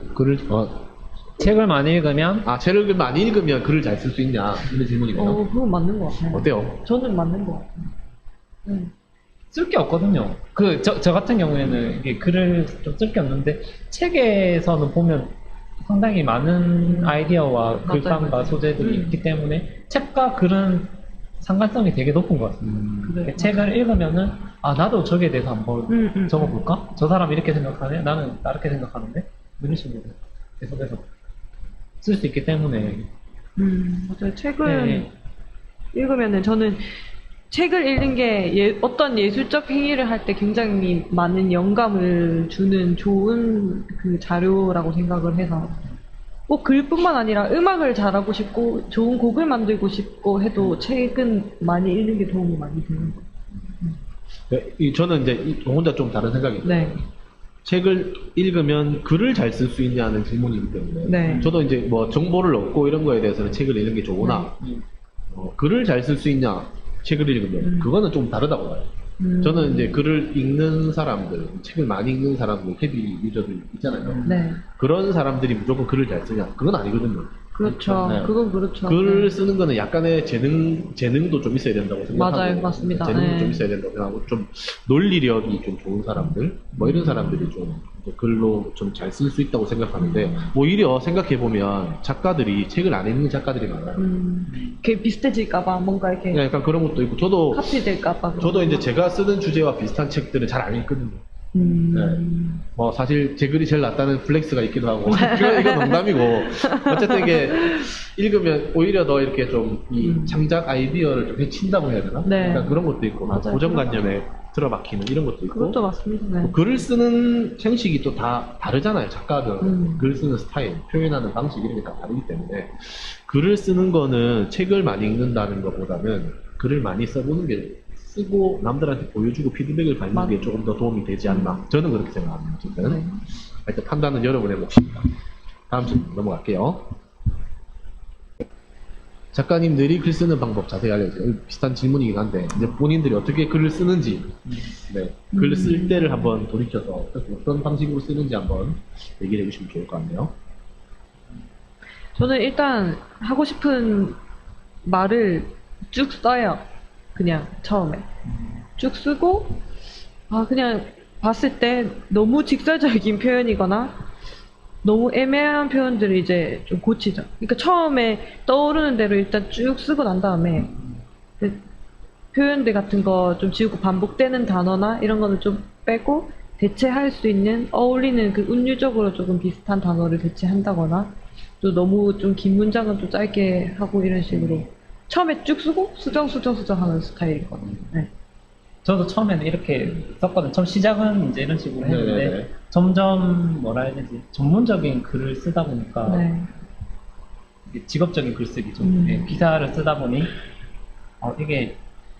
책을 많이 읽으면 책을 많이 읽으면 글을 잘 쓸 수 있냐? 이런 질문이네요. 그건 맞는 것 같아요. 어때요? 저는 맞는 것 같아요. 쓸 게 없거든요. 저 같은 경우에는 이게 글을 좀 쓸 게 없는데 책에서는 보면 상당히 많은 아이디어와 글감과 맞아요. 소재들이 있기 때문에 책과 글은 상관성이 되게 높은 것 같습니다. 그래. 책을 읽으면은 나도 저기에 대해서 한번 적어볼까? 저 사람이 이렇게 생각하네? 나는 다르게 생각하는데? 이런 식으로 계속해서 쓸 수 있기 때문에 맞아요. 책을 네. 읽으면은 저는 책을 읽는 게 어떤 예술적 행위를 할 때 굉장히 많은 영감을 주는 좋은 그 자료라고 생각을 해서 꼭 글뿐만 아니라 음악을 잘하고 싶고 좋은 곡을 만들고 싶고 해도 책은 많이 읽는 게 도움이 많이 되는 거예요. 네, 저는 이제 혼자 좀 다른 생각이 있어요. 네. 책을 읽으면 글을 잘 쓸 수 있냐는 질문이기 때문에 네. 저도 이제 뭐 정보를 얻고 이런 거에 대해서는 책을 읽는 게 좋으나 글을 잘 쓸 수 있냐 책을 읽으면 그거는 좀 다르다고 봐요. 저는 이제 글을 읽는 사람들, 책을 많이 읽는 사람들, 헤비 유저들 있잖아요. 네. 그런 사람들이 무조건 글을 잘 쓰냐? 그건 아니거든요. 그렇죠. 네. 그건 그렇죠. 글을 네. 쓰는 거는 약간의 재능도 좀 있어야 된다고 생각하고. 맞아요. 맞습니다. 재능도 네. 좀 있어야 된다고 생각하고, 좀 논리력이 좀 좋은 사람들, 뭐 이런 사람들이 좀 이제 글로 좀 잘 쓸 수 있다고 생각하는데, 오히려 생각해보면 작가들이, 책을 안 읽는 작가들이 많아요. 그게 비슷해질까봐 뭔가 이렇게 네, 약간 그런 것도 있고, 저도 카피될까봐. 저도 이제 제가 쓰는 주제와 비슷한 책들은 잘 안 읽거든요. 네. 뭐 사실 제 글이 제일 낫다는 플렉스가 있기도 하고 이건 농담이고 어쨌든 이게 읽으면 오히려 더 이렇게 좀 이 창작 아이디어를 좀 해친다고 해야 되나? 네. 약간 그런 것도 있고 맞아요. 고정관념에 들어박히는 이런 것도 있고 그것도 맞습니다. 네. 뭐 글을 쓰는 형식이 또 다 다르잖아요. 작가들 글 쓰는 스타일, 표현하는 방식 이런 게 다 다르기 때문에 글을 쓰는 거는 책을 많이 읽는다는 것보다는 글을 많이 써보는 게 쓰고 남들한테 보여주고 피드백을 받는 게 조금 더 도움이 되지 않나 저는 그렇게 생각합니다. 어쨌든 네. 하여튼 판단은 여러분의 몫입니다. 다음 질문 넘어갈게요. 작가님들이 글 쓰는 방법 자세히 알려주세요. 비슷한 질문이긴 한데 이제 본인들이 어떻게 글을 쓰는지 네, 글을 쓸 때를 한번 돌이켜서 어떤 방식으로 쓰는지 한번 얘기를 해주시면 좋을 것 같네요. 저는 일단 하고 싶은 말을 쭉 써요. 그냥 처음에 쭉 쓰고 그냥 봤을 때 너무 직설적인 표현이거나 너무 애매한 표현들을 이제 좀 고치죠. 그러니까 처음에 떠오르는 대로 일단 쭉 쓰고 난 다음에 그 표현들 같은 거 좀 지우고 반복되는 단어나 이런 거는 좀 빼고 대체할 수 있는 어울리는 그 운율적으로 조금 비슷한 단어를 대체한다거나 또 너무 좀 긴 문장은 좀 짧게 하고 이런 식으로 처음에 쭉 쓰고 수정 하는 스타일이거든요. 네. 저도 처음에는 이렇게 썼거든요. 처음 시작은 이제 이런 식으로 했는데 네네네. 점점 뭐라 해야 되지? 전문적인 글을 쓰다 보니까 네. 이게 직업적인 글쓰기죠. 음. 예, 기사를 쓰다 보니 이게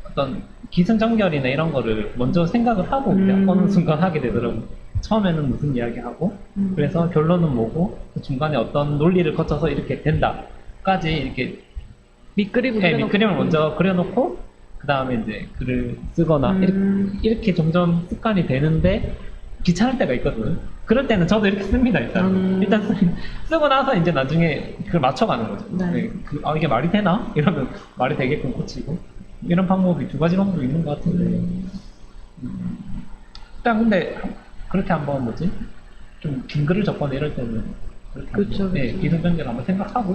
어떤 기승전결이나 이런 거를 먼저 생각을 하고 어느 순간 하게 되더라고요. 처음에는 무슨 이야기하고 그래서 결론은 뭐고 그 중간에 어떤 논리를 거쳐서 이렇게 된다까지 이렇게 밑그림을 예, 그려놓고. 밑그림을 먼저 그려놓고 그 다음에 이제 글을 쓰거나 이렇게 점점 습관이 되는데 귀찮을 때가 있거든요. 그럴 때는 저도 이렇게 씁니다. 일단 쓰고 나서 이제 나중에 그걸 맞춰가는 거죠. 네. 네, 이게 말이 되나? 이러면 말이 되게끔 고치고 이런 방법이 두 가지 방법이 있는 것 같은데 일단 근데 그렇게 한번 뭐지? 좀 긴 글을 적거나 이럴 때는 그렇게 그쵸, 한번, 네, 그쵸. 기승전결 한번 생각하고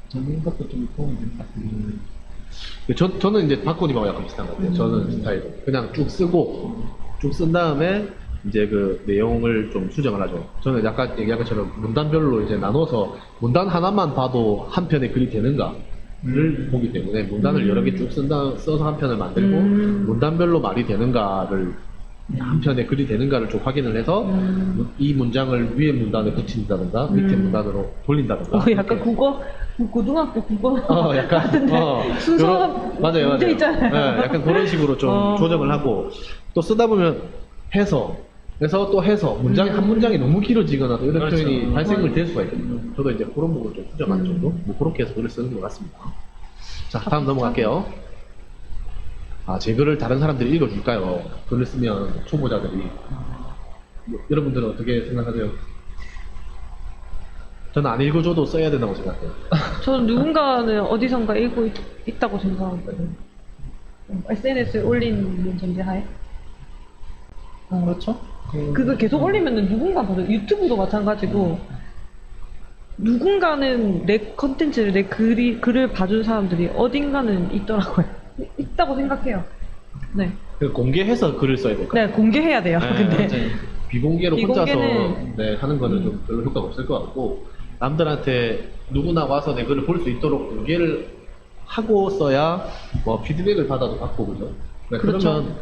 적는 것도 좀 도움이 될 것 같아요. 저는 이제 박군님하고 약간 비슷한 것 같아요. 저는 스타일은 그냥 쭉 쓰고 쭉 쓴 다음에 이제 그 내용을 좀 수정을 하죠. 저는 약간 얘기한 것처럼 문단별로 이제 나눠서 문단 하나만 봐도 한 편의 글이 되는가를 보기 때문에 문단을 여러 개 쭉 써서 한 편을 만들고 문단별로 말이 되는가를 한 편의 글이 되는가를 좀 확인을 해서 이 문장을 위에 문단에 붙인다든가 밑에 문단으로 돌린다든가. 약간 고등학교 국어 약간 같은데 순서 맞아요. 문제 있잖아요. 네, 약간 그런 식으로 좀 조정을 하고 또 쓰다 보면 해서 또 해서 문장이 한 문장이 너무 길어지거나 또 이런 그렇죠. 표현이 발생을 될 수가 있거든요. 저도 이제 그런 부분을 좀 수정하는 정도, 뭐 그렇게 해서 글을 쓰는 것 같습니다. 자, 다음 넘어갈게요. 제 글을 다른 사람들이 읽어줄까요? 글을 쓰면 초보자들이. 여러분들은 어떻게 생각하세요? 저는 안 읽어줘도 써야 된다고 생각해요. 저는 누군가는 어디선가 읽고 있다고 생각하거든요. SNS에 올리는 전제하에. 그렇죠? 그걸 계속 올리면은 누군가 봐도 유튜브도 마찬가지고 누군가는 내 컨텐츠를 내 글을 봐준 사람들이 어딘가는 있더라고요. 있다고 생각해요. 네. 공개해서 글을 써야 될것 같아요. 네, 공개해야 돼요. 근데 맞아요. 비공개로 혼자서 비공개는 하는 거는 좀 별로 효과가 없을 것 같고 남들한테 누구나 와서 내 글을 볼 수 있도록 공개를 하고 써야 뭐 피드백을 받아도 받고 그죠? 네, 그렇죠. 그러면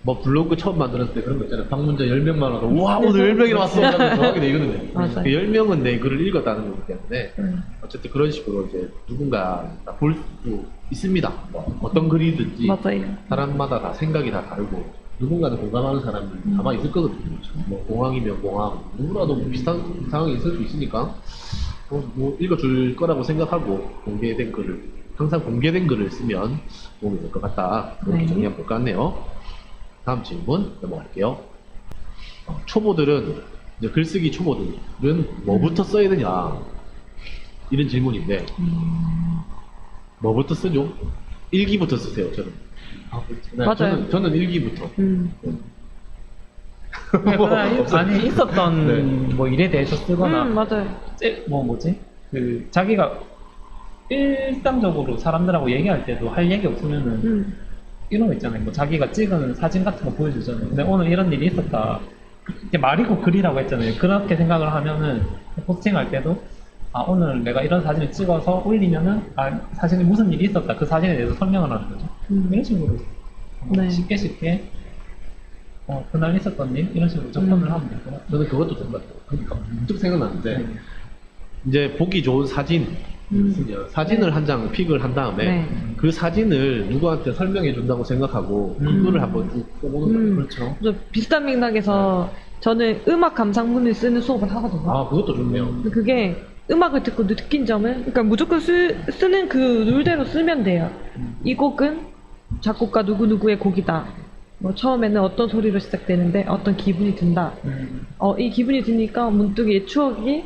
뭐 블로그 처음 만들었을 때 그런 거 있잖아요. 방문자 10명만 와서 와 오늘 10명이 왔어 하면 정확히 되거든요. 맞아요. 그 10명은 내 글을 읽었다는 거기 때문에 어쨌든 그런 식으로 이제 누군가 볼 수 있습니다. 뭐 어떤 글이든지 맞아요. 사람마다 다 생각이 다 다르고 누군가는 공감하는 사람이 아마 있을 거거든요. 뭐 공항이면 공항 누구라도 뭐 비슷한 상황이 있을 수 있으니까 뭐 읽어줄 거라고 생각하고 공개된 글을 항상 공개된 글을 쓰면 도움이 될 것 같다. 이렇게 네. 정리하면 될 것 같네요. 다음 질문 넘어갈게요. 초보들은 이제 글쓰기 초보들은 뭐부터 써야 되냐 이런 질문인데 뭐부터 쓰죠? 일기부터 쓰세요. 저는. 네, 맞아요. 저는 일기부터. 아니 있었던 네. 뭐 일에 대해서 쓰거나 맞아요. 뭐 뭐지? 그 자기가 일상적으로 사람들하고 얘기할 때도 할 얘기 없으면은 이런 거 있잖아요. 뭐 자기가 찍은 사진 같은 거 보여주잖아요. 근데 오늘 이런 일이 있었다. 이게 말이고 글이라고 했잖아요. 그렇게 생각을 하면은 포스팅할 때도 오늘 내가 이런 사진을 찍어서 올리면은 사진에 무슨 일이 있었다. 그 사진에 대해서 설명을 하는 거죠. 이런 식으로 네. 쉽게 그날 있었던 일 이런 식으로 접근을 하면 될 것 같아요. 저는 그것도 좋은 것 같아요. 그러니까 문득 생각났는데 네. 이제 보기 좋은 사진 있으면 사진을 한 장 픽을 한 다음에 네. 그 사진을 누구한테 설명해 준다고 생각하고 그거를 한번 쭉 써보는 거예요. 그렇죠. 저 비슷한 맥락에서 저는 음악 감상문을 쓰는 수업을 하거든요. 그것도 좋네요. 그게 음악을 듣고 느낀 점은, 그러니까 무조건 쓰는 그 룰대로 쓰면 돼요. 이 곡은 작곡가 누구누구의 곡이다. 뭐 처음에는 어떤 소리로 시작되는데 어떤 기분이 든다. 이 기분이 드니까 문득 옛 추억이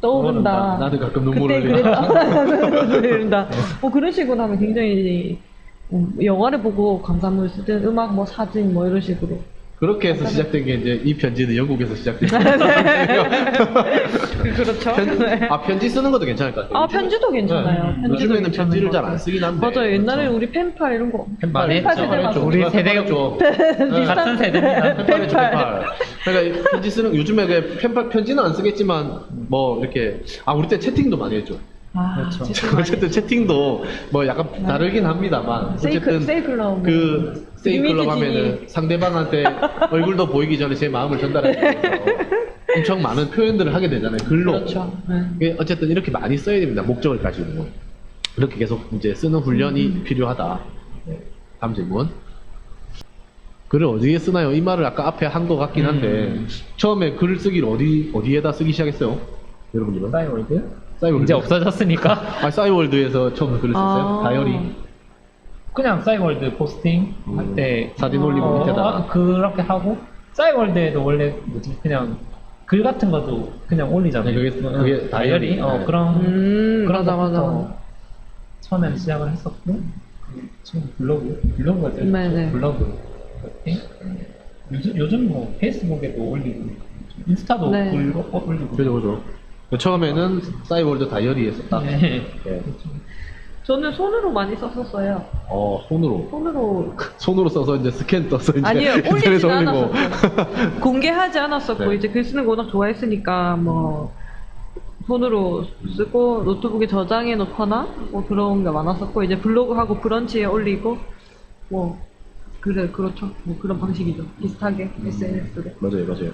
떠오른다. 나도 가끔 눈물을 그때 그랬다. 그런다. 뭐 그런 식으로 하면 굉장히 영화를 보고 감상문을 쓰든 음악 뭐 사진 뭐 이런 식으로 그렇게 해서 시작된 게 이제 이 편지는 영국에서 시작된 거예요. 그렇죠. 네. 편지 쓰는 것도 괜찮을 것 같아요. 편지도 괜찮아요. 네. 편지도 요즘에는 괜찮은 편지를 것 잘 안 같아요. 쓰긴 한데. 맞아요. 옛날에 우리 펜팔 이런 거. 많이 했죠. 세대 우리 세대가 같은 세대입니다. 펜팔이죠, 펜팔. 그러니까 이 편지 쓰는 요즘에 그 펜팔 편지는 안 쓰겠지만 뭐 이렇게 우리 때 채팅도 많이 했죠. 그렇죠. 어쨌든 채팅도 뭐 약간 다르긴 합니다만 어쨌든 세이클럽. 그 세이클럽 이미지 하면은 상대방한테 얼굴도 보이기 전에 제 마음을 전달하기 위해서 엄청 많은 표현들을 하게 되잖아요. 글로. 그렇죠. 네. 이게 어쨌든 이렇게 많이 써야 됩니다. 목적을 가지고. 이렇게 계속 이제 쓰는 훈련이 필요하다. 네. 다음 질문. 글을 어디에 쓰나요? 이 말을 아까 앞에 한 것 같긴 한데 처음에 글 쓰기를 어디에다 쓰기 시작했어요? 여러분들은? 싸이월드? 싸이월드. 이제 없어졌으니까 싸이월드에서 처음 글을 썼어요? 다이어리. 그냥 싸이월드 포스팅 할 때 사진 올리고 밑에다가. 그렇게 하고 싸이월드에도 원래 그냥 글 같은 것도 그냥 올리잖아요. 네, 그게 다이어리 네. 그런 맞아, 맞아. 것부터 처음에는 시작을 했었고 지금 블로그가 제일 네네. 좋죠. 블로그 요즘 뭐 페이스북에도 올리고 인스타도 네. 올리고 그죠. 처음에는 싸이월드 다이어리에 썼다. 네. 네. 저는 손으로 많이 썼었어요. 손으로. 손으로 써서 이제 스캔 떠서 이제 아니요, 인터넷에 올리지는 올리고. 않았었어요. 공개하지 않았었고 네. 이제 글 쓰는 거 워낙 좋아했으니까 뭐 손으로 쓰고 노트북에 저장해 놓거나 뭐 그런 게 많았었고 이제 블로그하고 브런치에 올리고 뭐 그렇죠. 뭐 그런 방식이죠. 비슷하게 SNS로. 맞아요.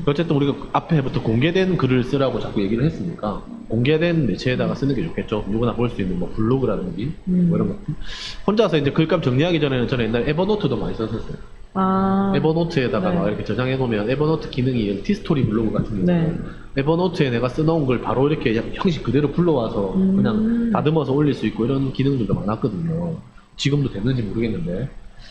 어쨌든 우리가 앞에부터 공개된 글을 쓰라고 자꾸 얘기를 했으니까 공개된 매체에다가 쓰는 게 좋겠죠. 누구나 볼 수 있는 뭐 블로그라든지 뭐 이런 거. 혼자서 이제 글감 정리하기 전에는 저는 옛날에 에버노트도 많이 썼었어요. 에버노트에다가 네. 막 이렇게 저장해 놓으면 에버노트 기능이 티스토리 블로그 같은 경우 네. 에버노트에 내가 써놓은 걸 바로 이렇게 형식 그대로 불러와서 그냥 다듬어서 올릴 수 있고 이런 기능들도 많았거든요. 지금도 됐는지 모르겠는데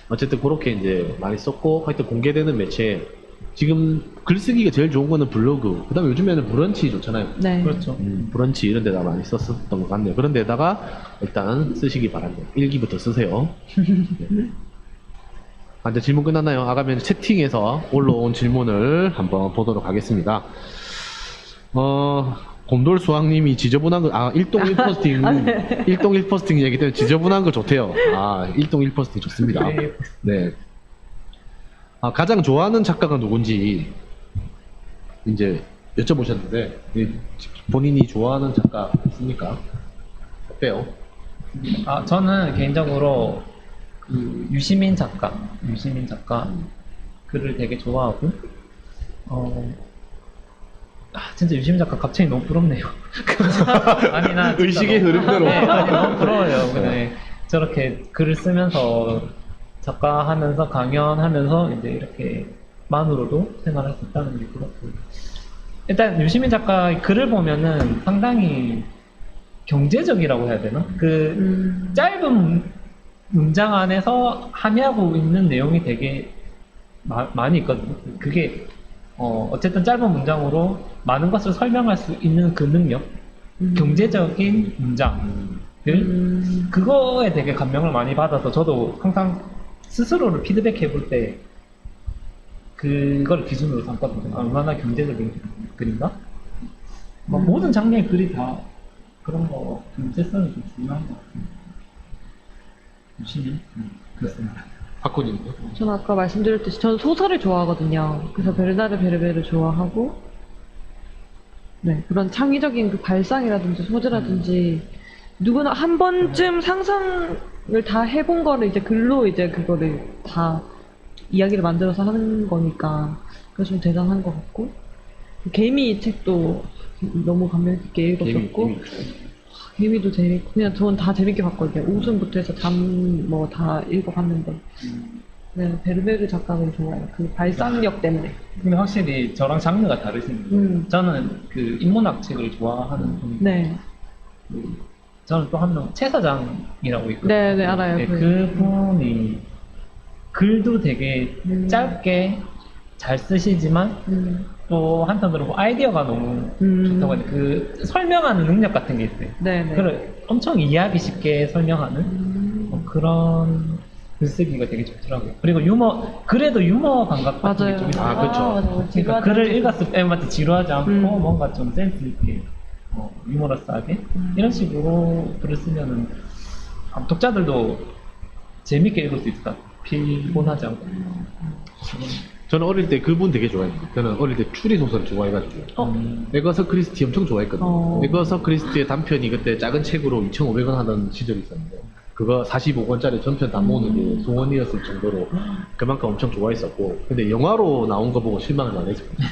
어쨌든 그렇게 이제 많이 썼고 하여튼 공개되는 매체 지금 글쓰기가 제일 좋은 거는 블로그 그 다음에 요즘에는 브런치 좋잖아요. 네. 그렇죠. 브런치 이런 데다 많이 썼었던 것 같네요. 그런 데다가 일단 쓰시기 바랍니다. 일기부터 쓰세요. 네. 이제 질문 끝났나요? 아가면 채팅에서 올라온 질문을 한번 보도록 하겠습니다. 곰돌 수학님이 지저분한 거, 일동 1포스팅, 일동 1포스팅 얘기 때문에 지저분한 거 좋대요. 일동 1포스팅 좋습니다. 네. 가장 좋아하는 작가가 누군지 이제 여쭤보셨는데, 본인이 좋아하는 작가 있습니까? 어때요? 저는 개인적으로 그 유시민 작가 글을 되게 좋아하고 진짜 유시민 작가 갑자기 너무 부럽네요. 아니 나 진짜 의식의 흐름대로. 네, 너무 부러워요. 근데 저렇게 글을 쓰면서 작가 하면서 강연하면서 이제 이렇게 만으로도 생활할 수 있다는 게 부럽고 일단 유시민 작가의 글을 보면은 상당히 경제적이라고 해야 되나? 그 짧은 문장 안에서 함의하고 있는 내용이 되게 많이 있거든요. 그게 어쨌든 짧은 문장으로 많은 것을 설명할 수 있는 그 능력, 경제적인 문장들, 그거에 되게 감명을 많이 받아서 저도 항상 스스로를 피드백해 볼 때 그걸 기준으로 삼거든요. 얼마나 경제적인 글인가? 모든 장르의 글이 다 그런 거 경제성이 좀 중요한 것 같아요. 유시민? 그렇습니다. 박군님도? 저는 아까 말씀드렸듯이 저는 소설을 좋아하거든요. 그래서 베르나르 베르베를 좋아하고 네, 그런 창의적인 그 발상이라든지 소재라든지 누구나 한 번쯤 상상을 다 해본 거를 이제 글로 이제 그거를 다 이야기를 만들어서 하는 거니까 그게 좀 대단한 것 같고 개미 책도 너무 감명 깊게 읽었었고 개미도 재밌고 그냥 저는 다 재밌게 봤거든요. 우승부터 해서 잠 뭐 다 읽어봤는데 네, 베르베르 작가를 좋아해요. 그 발상력 때문에. 근데 확실히 저랑 장르가 다르시네요. 저는 그 인문학 책을 좋아하는 편이고 네. 저는 또 한 명 최 사장이라고 있거든요. 네, 알아요. 네, 그분이 글도 되게 짧게 잘 쓰시지만 또 한편으로 아이디어가 너무 좋다고 해야 돼. 그 설명하는 능력 같은 게 있어요. 네. 그걸 엄청 이해하기 쉽게 설명하는 그런 글쓰기가 되게 좋더라고요. 그리고 그래도 유머 감각 같은 게 맞아요. 좀 있어요. 아, 그렇죠. 맞아요. 그러니까 지루하지 글을 않게. 읽었을 때마다 지루하지 않고 뭔가 좀 센스 있게 유머러스하게 이런 식으로 글을 쓰면은 독자들도 재밌게 읽을 수 있을 것 같아요. 피곤하지 않고. 저는 어릴 때 그분 되게 좋아했어요. 저는 어릴 때 추리 소설 좋아해가지고. 에거서 크리스티 엄청 좋아했거든요. 에거서 크리스티의 단편이 그때 작은 책으로 2,500원 하던 시절이 있었는데, 그거 45권짜리 전편 다 모으는 게 소원이었을 정도로 그만큼 엄청 좋아했었고, 근데 영화로 나온 거 보고 실망을 많이 했습니다.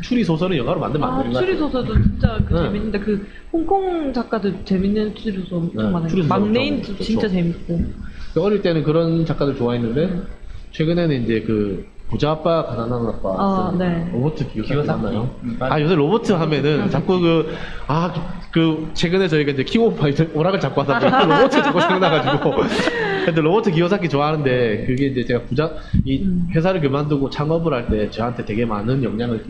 추리 소설은 영화로 만들면 안 되는 것 추리 같아요. 소설도 진짜 네. 재밌는데 그 홍콩 작가들 재밌는 추리 소설 엄청 네, 많아요. 추리 소설 막내인도 엄청 진짜 좋죠. 재밌고. 어릴 때는 그런 작가들 좋아했는데, 최근에는 이제 그 부자 아빠 가난한 아빠 아, 네. 로버트 기요사키 맞나요? 맞아요. 아 요새 로버트 하면은 자꾸 그 최근에 저희가 이제 킹 오브 파이터 오락을 자꾸 하다 보니까 로버트 자꾸 생각나가지고 근데 로버트 기요사키 좋아하는데 그게 이제 제가 이 회사를 그만두고 창업을 할 때 저한테 되게 많은 영향을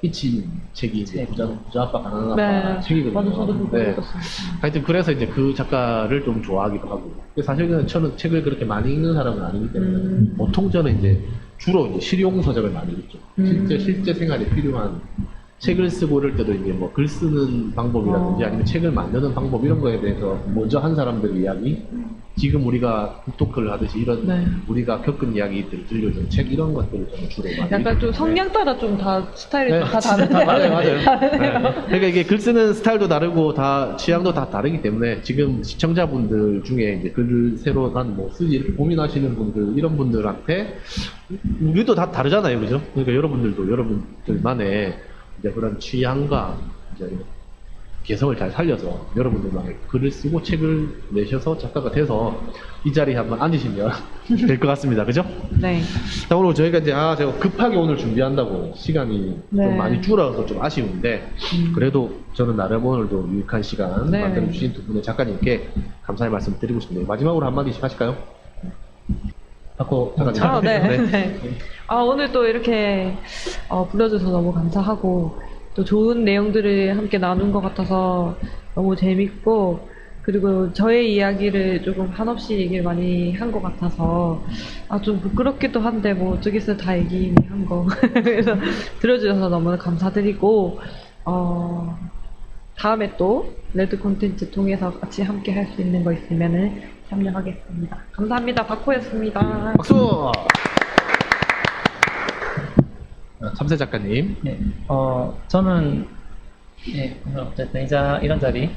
끼친 책이 이제 부자 아빠 가난한 아빠 네. 책이거든요. 맞아, 저도 그거 네. 읽었어요. 하여튼 그래서 이제 그 작가를 좀 좋아하기도 하고. 근데 사실은 저는 책을 그렇게 많이 읽는 사람은 아니기 때문에 보통 저는 이제 주로 이제 실용 서적을 많이 읽죠. 실제 생활에 필요한 책을 쓰고 이럴 때도 이제 뭐 글 쓰는 방법이라든지 아니면 책을 만드는 방법 이런 거에 대해서 먼저 한 사람들의 이야기, 지금 우리가 북토크를 하듯이 이런 네. 우리가 겪은 이야기들을 들려주는 책 이런 것들을 저는 주로 많이 약간 읽기 좀 성향 따라 좀 다 스타일이 네. 다 다른데. 맞아요. 네. 그러니까 이게 글 쓰는 스타일도 다르고 다 취향도 다 다르기 때문에 지금 시청자분들 중에 이제 글을 새로 뭐 쓰지 이렇게 고민하시는 분들 이런 분들한테 우리도 다 다르잖아요, 그죠? 그러니까 여러분들도 여러분들만의 이제 그런 취향과 이제 개성을 잘 살려서 여러분들만의 글을 쓰고 책을 내셔서 작가가 돼서 이 자리에 한번 앉으시면 될 것 같습니다, 그죠? 네. 자, 오늘 저희가 이제 제가 급하게 오늘 준비한다고 시간이 네. 좀 많이 줄어서 좀 아쉬운데 그래도 저는 나름 오늘도 유익한 시간 네. 만들어주신 두 분의 작가님께 감사의 말씀 드리고 싶네요. 마지막으로 한마디씩 하실까요? 박호 작가님. 아, 네. 네. 아, 오늘 또 이렇게 불러줘서 너무 감사하고 또 좋은 내용들을 함께 나눈 것 같아서 너무 재밌고 그리고 저의 이야기를 조금 한없이 얘기를 많이 한 것 같아서 좀 부끄럽기도 한데 뭐 어쩌겠어요. 다 얘기한 거. 그래서 들어주셔서 너무 감사드리고 다음에 또 레드 콘텐츠 통해서 같이 함께 할 수 있는 거 있으면은 참여하겠습니다. 감사합니다. 박호였습니다. 박수! 참새 작가님. 네, 저는 오늘 어쨌든 이런 자리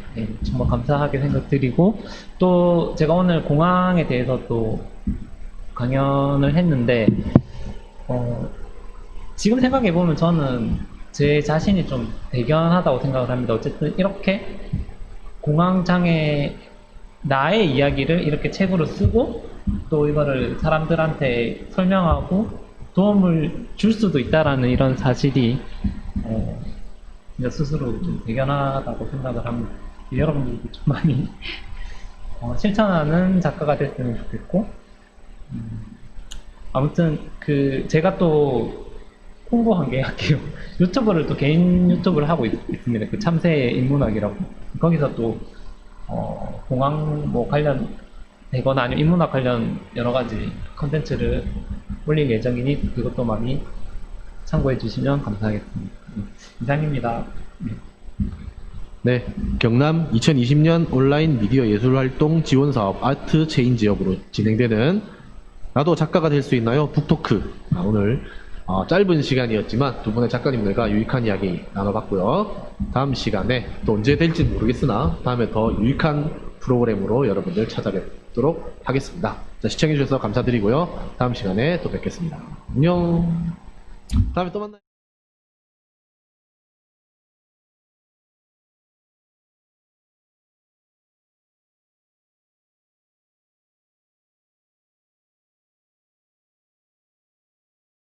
정말 감사하게 생각드리고 또 제가 오늘 공항에 대해서 또 강연을 했는데 지금 생각해 보면 저는 제 자신이 좀 대견하다고 생각을 합니다. 어쨌든 이렇게 공황장애 나의 이야기를 이렇게 책으로 쓰고 또 이거를 사람들한테 설명하고 도움을 줄 수도 있다라는 이런 사실이 진짜 스스로 좀 대견하다고 생각을 합니다. 여러분들도 좀 많이 실천하는 작가가 됐으면 좋겠고 아무튼 제가 또 홍보한 게 할게요. 유튜브를 또 개인 유튜브를 하고 있습니다. 그 참새 인문학이라고. 거기서 또 공항 뭐 관련 되거나 아니면 인문학 관련 여러 가지 컨텐츠를 올릴 예정이니 그것도 많이 참고해 주시면 감사하겠습니다. 이상입니다. 네, 경남 2020년 온라인 미디어 예술 활동 지원 사업 아트 체인지업으로 진행되는 나도 작가가 될 수 있나요? 북토크. 오늘 짧은 시간이었지만 두 분의 작가님들과 유익한 이야기 나눠봤고요. 다음 시간에 또 언제 될지 모르겠으나 다음에 더 유익한 프로그램으로 여러분들 찾아뵙도록 하겠습니다. 자, 시청해주셔서 감사드리고요. 다음 시간에 또 뵙겠습니다. 안녕. 다음에 또 만나요.